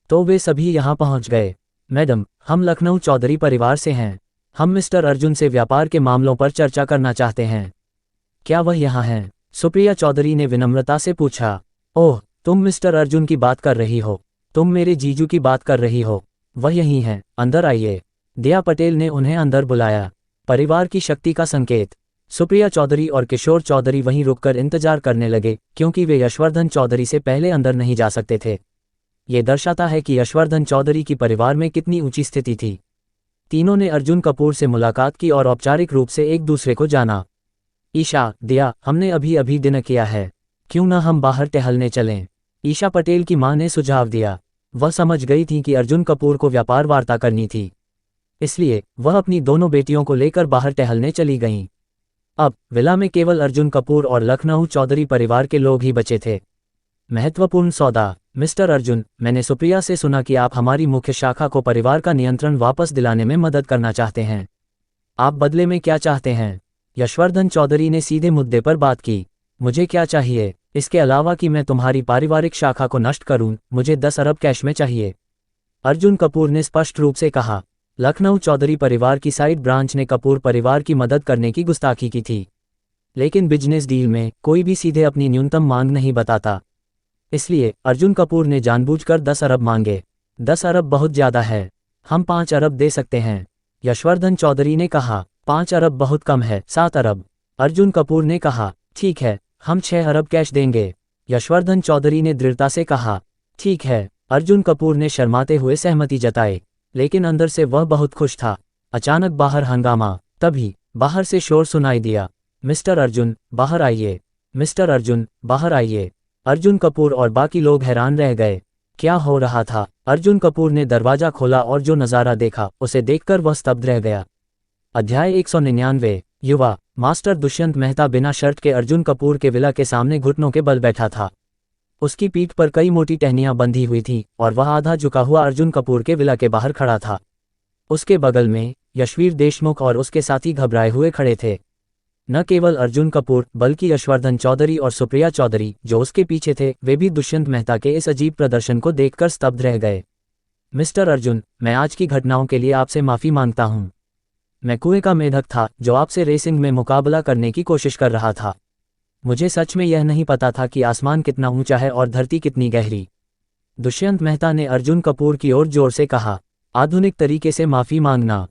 तो वे सभी यहां पहुंच गए। मैडम, हम लखनऊ चौधरी परिवार से हैं। हम मिस्टर अर्जुन से व्यापार के मामलों पर चर्चा करना चाहते हैं। क्या वह यहाँ हैं? सुप्रिया चौधरी ने विनम्रता से पूछा। ओह, तुम मिस्टर अर्जुन की बात कर रही हो। तुम मेरे जीजू की बात कर रही हो। वह यहीं हैं, अंदर आइए। दया पटेल ने उन्हें अंदर बुलाया। परिवार की शक्ति का संकेत। सुप्रिया चौधरी और किशोर चौधरी वहीं रुककर इंतजार करने लगे क्योंकि वे यशवर्धन चौधरी से पहले अंदर नहीं जा सकते थे। ये दर्शाता है कि यशवर्धन चौधरी की परिवार में कितनी ऊंची स्थिति थी। तीनों ने अर्जुन कपूर से मुलाकात की और औपचारिक रूप से एक दूसरे को जाना। ईशा, दया, हमने अभी अभी डिनर किया है, क्यों न हम बाहर टहलने चलें? ईशा पटेल की मां ने सुझाव दिया। वह समझ गई थी कि अर्जुन कपूर को व्यापार वार्ता करनी थी, इसलिए वह अपनी दोनों बेटियों को लेकर बाहर टहलने चली गईं। अब विला में केवल अर्जुन कपूर और लखनऊ चौधरी परिवार के लोग ही बचे थे। महत्वपूर्ण सौदा। मिस्टर अर्जुन, मैंने सुप्रिया से सुना कि आप हमारी मुख्य शाखा को परिवार का नियंत्रण वापस दिलाने में मदद करना चाहते हैं। आप बदले में क्या चाहते हैं? यशवर्धन चौधरी ने सीधे मुद्दे पर बात की। मुझे क्या चाहिए? इसके अलावा कि मैं तुम्हारी पारिवारिक शाखा को नष्ट करूं, मुझे 10 अरब कैश में चाहिए। अर्जुन कपूर ने स्पष्ट रूप से कहा। लखनऊ चौधरी परिवार की साइड ब्रांच ने कपूर परिवार की मदद करने की गुस्ताखी की थी, लेकिन बिजनेस डील में कोई भी सीधे अपनी न्यूनतम मांग नहीं बताता। इसलिए अर्जुन कपूर ने जानबूझकर 10 अरब मांगे। 10 अरब बहुत ज्यादा है, हम 5 अरब दे सकते हैं। यशवर्धन चौधरी ने कहा। 5 अरब बहुत कम है, 7 अरब। अर्जुन कपूर ने कहा। ठीक है, हम 6 अरब कैश देंगे। यशवर्धन चौधरी ने दृढ़ता से कहा। ठीक है। अर्जुन कपूर ने शर्माते हुए सहमति जताई, लेकिन अंदर से वह बहुत खुश था। अचानक बाहर हंगामा। तभी बाहर से शोर सुनाई दिया। मिस्टर अर्जुन, बाहर आइए। मिस्टर अर्जुन, बाहर आइए। अर्जुन कपूर और बाकी लोग हैरान रह गए। क्या हो रहा था? अर्जुन कपूर ने दरवाजा खोला और जो नज़ारा देखा उसे देखकर वह स्तब्ध रह गया। अध्याय 199। युवा। मास्टर दुष्यंत मेहता बिना शर्ट के अर्जुन कपूर के विला के सामने घुटनों के बल बैठा था। उसकी पीठ पर कई मोटी टहनियां बंधी हुई थीं और वह आधा झुका हुआ अर्जुन कपूर के विला के बाहर खड़ा था। उसके बगल में यशवीर देशमुख और उसके साथी घबराए हुए खड़े थे। न केवल अर्जुन कपूर बल्कि यशवर्धन चौधरी और सुप्रिया चौधरी जो उसके पीछे थे, वे भी दुष्यंत मेहता के इस अजीब प्रदर्शन को देखकर स्तब्ध रह गए। मिस्टर अर्जुन, मैं आज की घटनाओं के लिए आपसे माफ़ी मांगता हूँ। मैं कुएं का मेढक था जो आपसे रेसिंग में मुकाबला करने की कोशिश कर रहा था। मुझे सच में यह नहीं पता था कि आसमान कितना ऊंचा है और धरती कितनी गहरी। दुष्यंत मेहता ने अर्जुन कपूर की ओर जोर से कहा। आधुनिक तरीके से माफ़ी मांगना?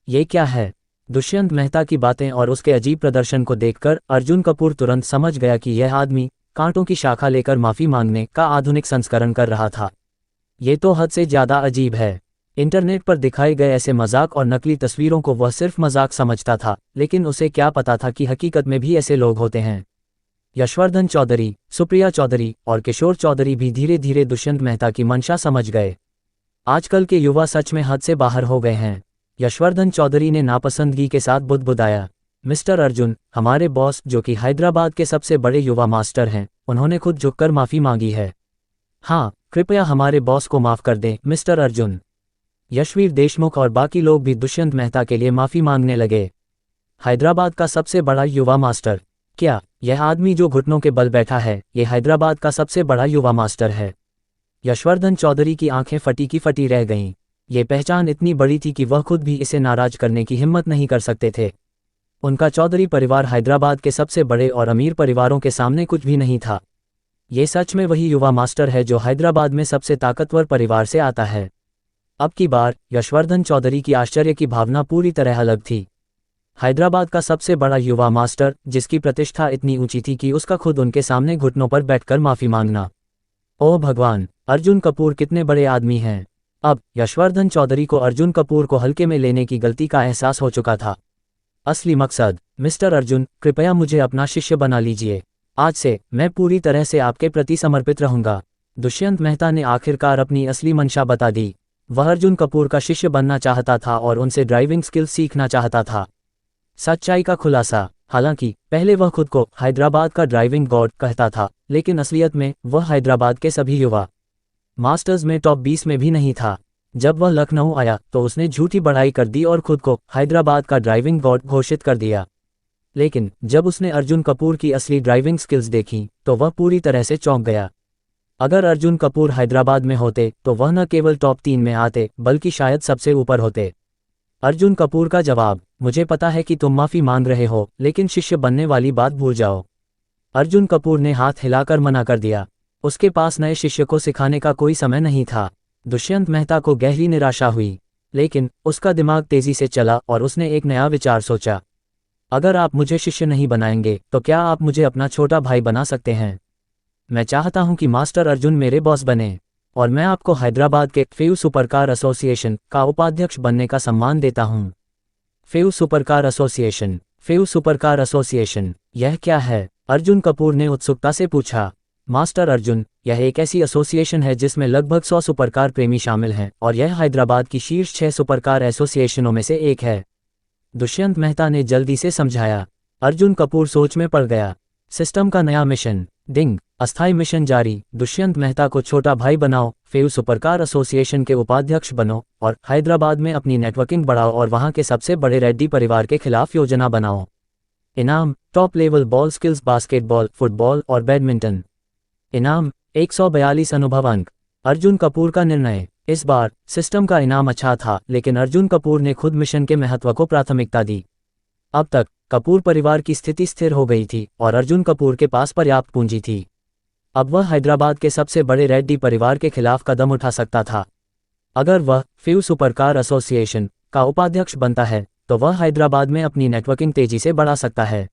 ये क्या है? दुष्यंत मेहता की बातें और उसके अजीब प्रदर्शन को देखकर अर्जुन कपूर तुरंत समझ गया कि यह आदमी कांटों की शाखा लेकर माफ़ी मांगने का आधुनिक संस्करण कर रहा था। ये तो हद से ज़्यादा अजीब है। इंटरनेट पर दिखाए गए ऐसे मजाक और नकली तस्वीरों को वह सिर्फ मजाक समझता था, लेकिन उसे क्या पता था कि हकीकत में भी ऐसे लोग होते हैं। यशवर्धन चौधरी, सुप्रिया चौधरी और किशोर चौधरी भी धीरे धीरे दुष्यंत मेहता की मंशा समझ गए। आजकल के युवा सच में हद से बाहर हो गए हैं। यशवर्धन चौधरी ने नापसंदगी के साथ बुदबुदाया। मिस्टर अर्जुन, हमारे बॉस जो कि हैदराबाद के सबसे बड़े युवा मास्टर हैं, उन्होंने खुद झुककर माफ़ी मांगी है। हाँ, कृपया हमारे बॉस को माफ़ कर दें मिस्टर अर्जुन। यशवीर देशमुख और बाकी लोग भी दुष्यंत मेहता के लिए माफ़ी मांगने लगे। हैदराबाद का सबसे बड़ा युवा मास्टर? क्या यह आदमी जो घुटनों के बल बैठा है, यह हैदराबाद का सबसे बड़ा युवा मास्टर है? यशवर्धन चौधरी की आंखें फटी की फटी रह गईं। ये पहचान इतनी बड़ी थी कि वह खुद भी इसे नाराज करने की हिम्मत नहीं कर सकते थे। उनका चौधरी परिवार हैदराबाद के सबसे बड़े और अमीर परिवारों के सामने कुछ भी नहीं था। ये सच में वही युवा मास्टर है जो हैदराबाद में सबसे ताकतवर परिवार से आता है। अब की बार यशवर्धन चौधरी की आश्चर्य की भावना पूरी तरह अलग थी। हैदराबाद का सबसे बड़ा युवा मास्टर, जिसकी प्रतिष्ठा इतनी ऊंची थी कि उसका खुद उनके सामने घुटनों पर बैठकर माफी मांगना। ओह भगवान, अर्जुन कपूर कितने बड़े आदमी हैं। अब यशवर्धन चौधरी को अर्जुन कपूर को हल्के में लेने की गलती का एहसास हो चुका था। असली मकसद, मिस्टर अर्जुन, कृपया मुझे अपना शिष्य बना लीजिए। आज से मैं पूरी तरह से आपके प्रति समर्पित रहूंगा। दुष्यंत मेहता ने आखिरकार अपनी असली मंशा बता दी। वह अर्जुन कपूर का शिष्य बनना चाहता था और उनसे ड्राइविंग स्किल्स सीखना चाहता था। सच्चाई का खुलासा, हालांकि पहले वह खुद को हैदराबाद का ड्राइविंग गॉड कहता था, लेकिन असलियत में वह हैदराबाद के सभी युवा मास्टर्स में टॉप 20 में भी नहीं था। जब वह लखनऊ आया तो उसने झूठी बढ़ाई कर दी और खुद को हैदराबाद का ड्राइविंग गॉड घोषित कर दिया। लेकिन जब उसने अर्जुन कपूर की असली ड्राइविंग स्किल्स देखी तो वह पूरी तरह से चौंक गया। अगर अर्जुन कपूर हैदराबाद में होते तो वह न केवल टॉप 3 में आते बल्कि शायद सबसे ऊपर होते। अर्जुन कपूर का जवाब, मुझे पता है कि तुम माफी मांग रहे हो, लेकिन शिष्य बनने वाली बात भूल जाओ। अर्जुन कपूर ने हाथ हिलाकर मना कर दिया। उसके पास नए शिष्य को सिखाने का कोई समय नहीं था। दुष्यंत मेहता को गहरी निराशा हुई, लेकिन उसका दिमाग तेजी से चला और उसने एक नया विचार सोचा। अगर आप मुझे शिष्य नहीं बनाएंगे तो क्या आप मुझे अपना छोटा भाई बना सकते हैं? मैं चाहता हूं कि मास्टर अर्जुन मेरे बॉस बने और मैं आपको हैदराबाद के फेयू सुपरकार एसोसिएशन का उपाध्यक्ष बनने का सम्मान देता हूं। फेयू सुपरकार एसोसिएशन, फेयू सुपरकार एसोसिएशन, यह क्या है? अर्जुन कपूर ने उत्सुकता से पूछा। मास्टर अर्जुन, यह एक ऐसी एसोसिएशन है जिसमें लगभग 100 सुपरकार प्रेमी शामिल हैं और यह हैदराबाद की शीर्ष 6 सुपरकार एसोसिएशनों में से एक है। दुष्यंत मेहता ने जल्दी से समझाया। अर्जुन कपूर सोच में पड़ गया। सिस्टम का नया मिशन, डिंग, अस्थायी मिशन जारी। दुष्यंत मेहता को छोटा भाई बनाओ, फेयू सुपरकार एसोसिएशन के उपाध्यक्ष बनो और हैदराबाद में अपनी नेटवर्किंग बढ़ाओ और वहां के सबसे बड़े रेड्डी परिवार के खिलाफ योजना बनाओ। इनाम, top level ball skills, basketball, football और बैडमिंटन। इनाम, 142 अनुभव अंक। अर्जुन कपूर का निर्णय, इस बार सिस्टम का इनाम अच्छा था, लेकिन अर्जुन कपूर ने खुद मिशन के महत्व को प्राथमिकता दी। अब तक कपूर परिवार की स्थिति स्थिर हो गई थी और अर्जुन कपूर के पास पर्याप्त पूंजी थी। अब वह हैदराबाद के सबसे बड़े रेड्डी परिवार के खिलाफ कदम उठा सकता था। अगर वह फेयू सुपरकार एसोसिएशन का उपाध्यक्ष बनता है तो वह हैदराबाद में अपनी नेटवर्किंग तेजी से बढ़ा सकता है।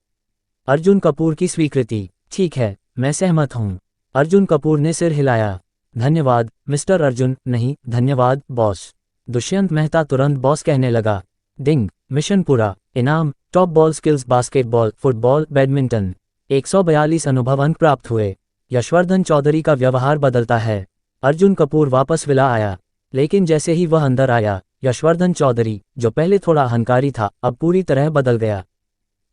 अर्जुन कपूर की स्वीकृति, ठीक है, मैं सहमत हूं। अर्जुन कपूर ने सिर हिलाया। धन्यवाद मिस्टर अर्जुन। नहीं, धन्यवाद बॉस। दुष्यंत मेहता तुरंत बॉस कहने लगा। डिंग, मिशन पूरा। इनाम, top ball skills, basketball, football, badminton. 142 अनुभव अंक प्राप्त हुए। यशवर्धन चौधरी का व्यवहार बदलता है। अर्जुन कपूर वापस विला आया, लेकिन जैसे ही वह अंदर आया, यशवर्धन चौधरी, जो पहले थोड़ा अहंकारी था, अब पूरी तरह बदल गया।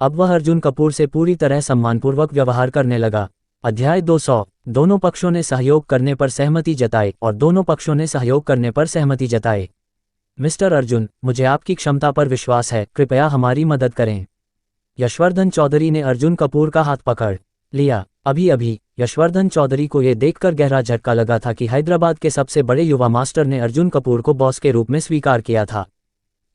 अब वह अर्जुन कपूर से पूरी तरह सम्मानपूर्वक व्यवहार करने लगा। अध्याय 200। दोनों पक्षों ने सहयोग करने पर सहमति जताई और दोनों पक्षों ने सहयोग करने पर सहमति जताई। मिस्टर अर्जुन, मुझे आपकी क्षमता पर विश्वास है, कृपया हमारी मदद करें। यशवर्धन चौधरी ने अर्जुन कपूर का हाथ पकड़ लिया। अभी अभी यशवर्धन चौधरी को यह देखकर गहरा झटका लगा था कि हैदराबाद के सबसे बड़े युवा मास्टर ने अर्जुन कपूर को बॉस के रूप में स्वीकार किया था।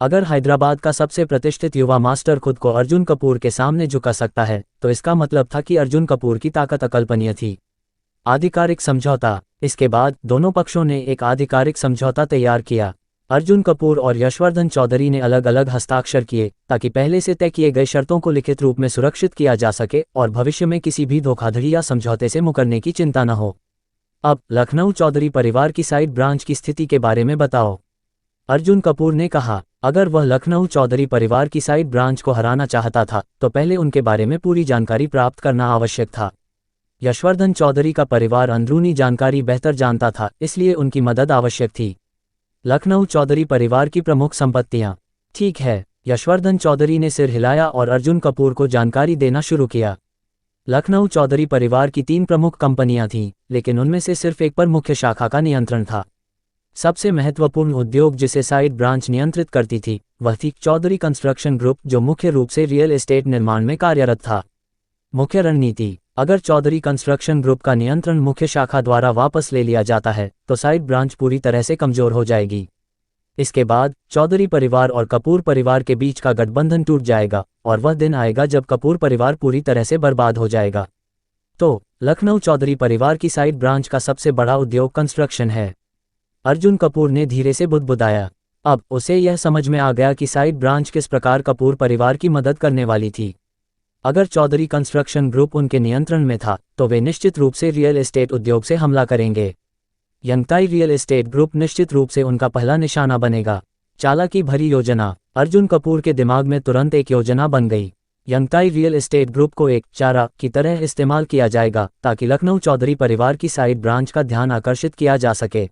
अगर हैदराबाद का सबसे प्रतिष्ठित युवा मास्टर खुद को अर्जुन कपूर के सामने झुका सकता है तो इसका मतलब था कि अर्जुन कपूर की ताकत अकल्पनीय थी। आधिकारिक समझौता। इसके बाद दोनों पक्षों ने एक आधिकारिक समझौता तैयार किया। अर्जुन कपूर और यशवर्धन चौधरी ने अलग अलग हस्ताक्षर किए ताकि पहले से तय किए गए शर्तों को लिखित रूप में सुरक्षित किया जा सके और भविष्य में किसी भी धोखाधड़ी या समझौते से मुकरने की चिंता न हो। अब लखनऊ चौधरी परिवार की साइड ब्रांच की स्थिति के बारे में बताओ, अर्जुन कपूर ने कहा। अगर वह लखनऊ चौधरी परिवार की साइड ब्रांच को हराना चाहता था तो पहले उनके बारे में पूरी जानकारी प्राप्त करना आवश्यक था। यशवर्धन चौधरी का परिवार अंदरूनी जानकारी बेहतर जानता था, इसलिए उनकी मदद आवश्यक थी। लखनऊ चौधरी परिवार की प्रमुख संपत्तियां। ठीक है, यशवर्धन चौधरी ने सिर हिलाया और अर्जुन कपूर को जानकारी देना शुरू किया। लखनऊ चौधरी परिवार की 3 प्रमुख कंपनियां थीं, लेकिन उनमें से सिर्फ एक पर मुख्य शाखा का नियंत्रण था। सबसे महत्वपूर्ण उद्योग जिसे साइड ब्रांच नियंत्रित करती थी वह थी चौधरी कंस्ट्रक्शन ग्रुप, जो मुख्य रूप से रियल एस्टेट निर्माण में कार्यरत था। मुख्य रणनीति। अगर चौधरी कंस्ट्रक्शन ग्रुप का नियंत्रण मुख्य शाखा द्वारा वापस ले लिया जाता है तो साइड ब्रांच पूरी तरह से कमजोर हो जाएगी। इसके बाद चौधरी परिवार और कपूर परिवार के बीच का गठबंधन टूट जाएगा और वह दिन आएगा जब कपूर परिवार पूरी तरह से बर्बाद हो जाएगा। तो लखनऊ चौधरी परिवार की साइड ब्रांच का सबसे बड़ा उद्योग कंस्ट्रक्शन है। अर्जुन कपूर ने धीरे से बुदबुदाया। अब उसे यह समझ में आ गया कि साइड ब्रांच किस प्रकार कपूर परिवार की मदद करने वाली थी। अगर चौधरी कंस्ट्रक्शन ग्रुप उनके नियंत्रण में था तो वे निश्चित रूप से रियल एस्टेट उद्योग से हमला करेंगे। यंगताई रियल एस्टेट ग्रुप निश्चित रूप से उनका पहला निशाना बनेगा। चालाकी भरी योजना। अर्जुन कपूर के दिमाग में तुरंत एक योजना बन गई। यंगताई रियल एस्टेट ग्रुप को एक चारा की तरह इस्तेमाल किया जाएगा ताकि लखनऊ चौधरी परिवार की साइड ब्रांच का ध्यान आकर्षित किया जा सके।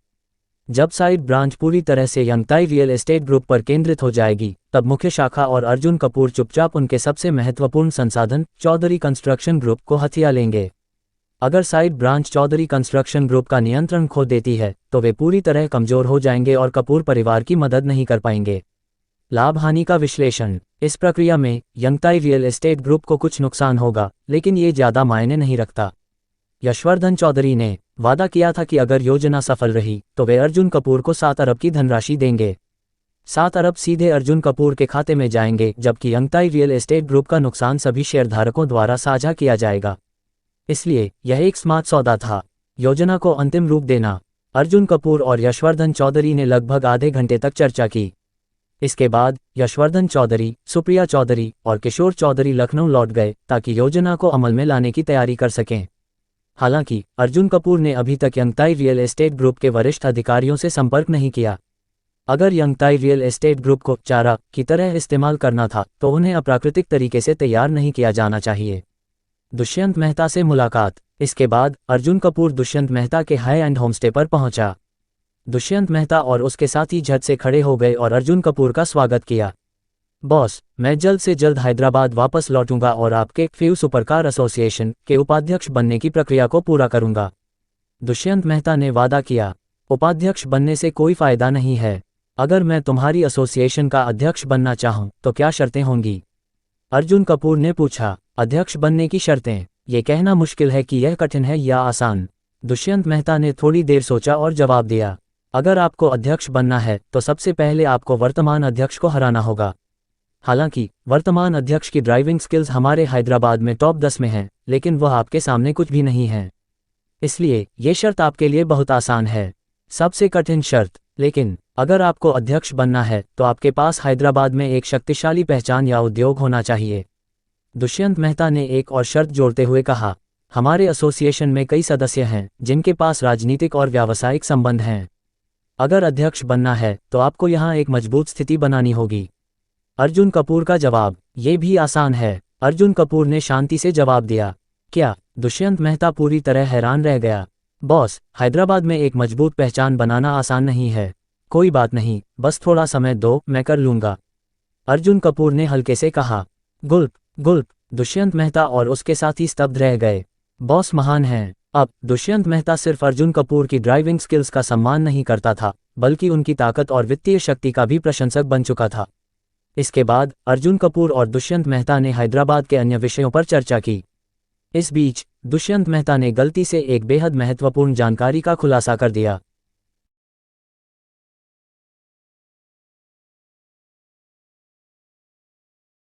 जब साइड ब्रांच पूरी तरह से यंगताई रियल एस्टेट ग्रुप पर केंद्रित हो जाएगी, तब मुख्य शाखा और अर्जुन कपूर चुपचाप उनके सबसे महत्वपूर्ण संसाधन चौधरी कंस्ट्रक्शन ग्रुप को हथिया लेंगे। अगर side branch Chaudhary construction group का नियंत्रण खो देती है तो वे पूरी तरह कमजोर हो जाएंगे और कपूर परिवार की मदद नहीं कर पाएंगे। लाभ हानि का विश्लेषण। इस प्रक्रिया में यंगताई रियल एस्टेट ग्रुप को कुछ नुकसान होगा, लेकिन ये ज्यादा मायने नहीं रखता। यशवर्धन चौधरी ने वादा किया था कि अगर योजना सफल रही तो वे अर्जुन कपूर को 7 अरब की धनराशि देंगे। 7 अरब सीधे अर्जुन कपूर के खाते में जाएंगे, जबकि यंगताई रियल एस्टेट ग्रुप का नुकसान सभी शेयरधारकों द्वारा साझा किया जाएगा। इसलिए यह एक स्मार्ट सौदा था। योजना को अंतिम रूप देना। अर्जुन कपूर और यशवर्धन चौधरी ने लगभग आधे घंटे तक चर्चा की। इसके बाद यशवर्धन चौधरी, सुप्रिया चौधरी और किशोर चौधरी लखनऊ लौट गए ताकि योजना को अमल में लाने की तैयारी कर सकें। हालांकि अर्जुन कपूर ने अभी तक यंगताई रियल एस्टेट ग्रुप के वरिष्ठ अधिकारियों से संपर्क नहीं किया। अगर यंगताई रियल एस्टेट ग्रुप को चारा की तरह इस्तेमाल करना था तो उन्हें अप्राकृतिक तरीके से तैयार नहीं किया जाना चाहिए। दुष्यंत मेहता से मुलाकात। इसके बाद अर्जुन कपूर दुष्यंत मेहता के हाई एंड होमस्टे पर पहुंचा। दुष्यंत मेहता और उसके साथी झट से खड़े हो गए और अर्जुन कपूर का स्वागत किया। बॉस, मैं जल्द से जल्द हैदराबाद वापस लौटूंगा और आपके फेव सुपरकार एसोसिएशन के उपाध्यक्ष बनने की प्रक्रिया को पूरा करूंगा। दुष्यंत मेहता ने वादा किया। उपाध्यक्ष बनने से कोई फायदा नहीं है। अगर मैं तुम्हारी एसोसिएशन का अध्यक्ष बनना चाहूं तो क्या शर्तें होंगी? अर्जुन कपूर ने पूछा। अध्यक्ष बनने की शर्तें? ये कहना मुश्किल है कि यह कठिन है या आसान। दुष्यंत मेहता ने थोड़ी देर सोचा और जवाब दिया। अगर आपको अध्यक्ष बनना है तो सबसे पहले आपको वर्तमान अध्यक्ष को हराना होगा। हालांकि वर्तमान अध्यक्ष की ड्राइविंग स्किल्स हमारे हैदराबाद में टॉप 10 में हैं, लेकिन वह आपके सामने कुछ भी नहीं है। इसलिए ये शर्त आपके लिए बहुत आसान है। सबसे कठिन शर्त। लेकिन अगर आपको अध्यक्ष बनना है तो आपके पास हैदराबाद में एक शक्तिशाली पहचान या उद्योग होना चाहिए। दुष्यंत मेहता ने एक और शर्त जोड़ते हुए कहा, हमारे एसोसिएशन में कई सदस्य हैं जिनके पास राजनीतिक और व्यावसायिक संबंध हैं। अगर अध्यक्ष बनना है तो आपको यहाँ एक मजबूत स्थिति बनानी होगी। अर्जुन कपूर का जवाब, ये भी आसान है। अर्जुन कपूर ने शांति से जवाब दिया। क्या? दुष्यंत मेहता पूरी तरह हैरान रह गया। बॉस, हैदराबाद में एक मजबूत पहचान बनाना आसान नहीं है। कोई बात नहीं, बस थोड़ा समय दो, मैं कर लूंगा। अर्जुन कपूर ने हल्के से कहा। गुल्प गुल्प। दुष्यंत मेहता और उसके साथी स्तब्ध रह गए। बॉस महान हैं। अब दुष्यंत मेहता सिर्फ अर्जुन कपूर की ड्राइविंग स्किल्स का सम्मान नहीं करता था, बल्कि उनकी ताकत और वित्तीय शक्ति का भी प्रशंसक बन चुका था। इसके बाद अर्जुन कपूर और दुष्यंत मेहता ने हैदराबाद के अन्य विषयों पर चर्चा की। इस बीच दुष्यंत मेहता ने गलती से एक बेहद महत्वपूर्ण जानकारी का खुलासा कर दिया।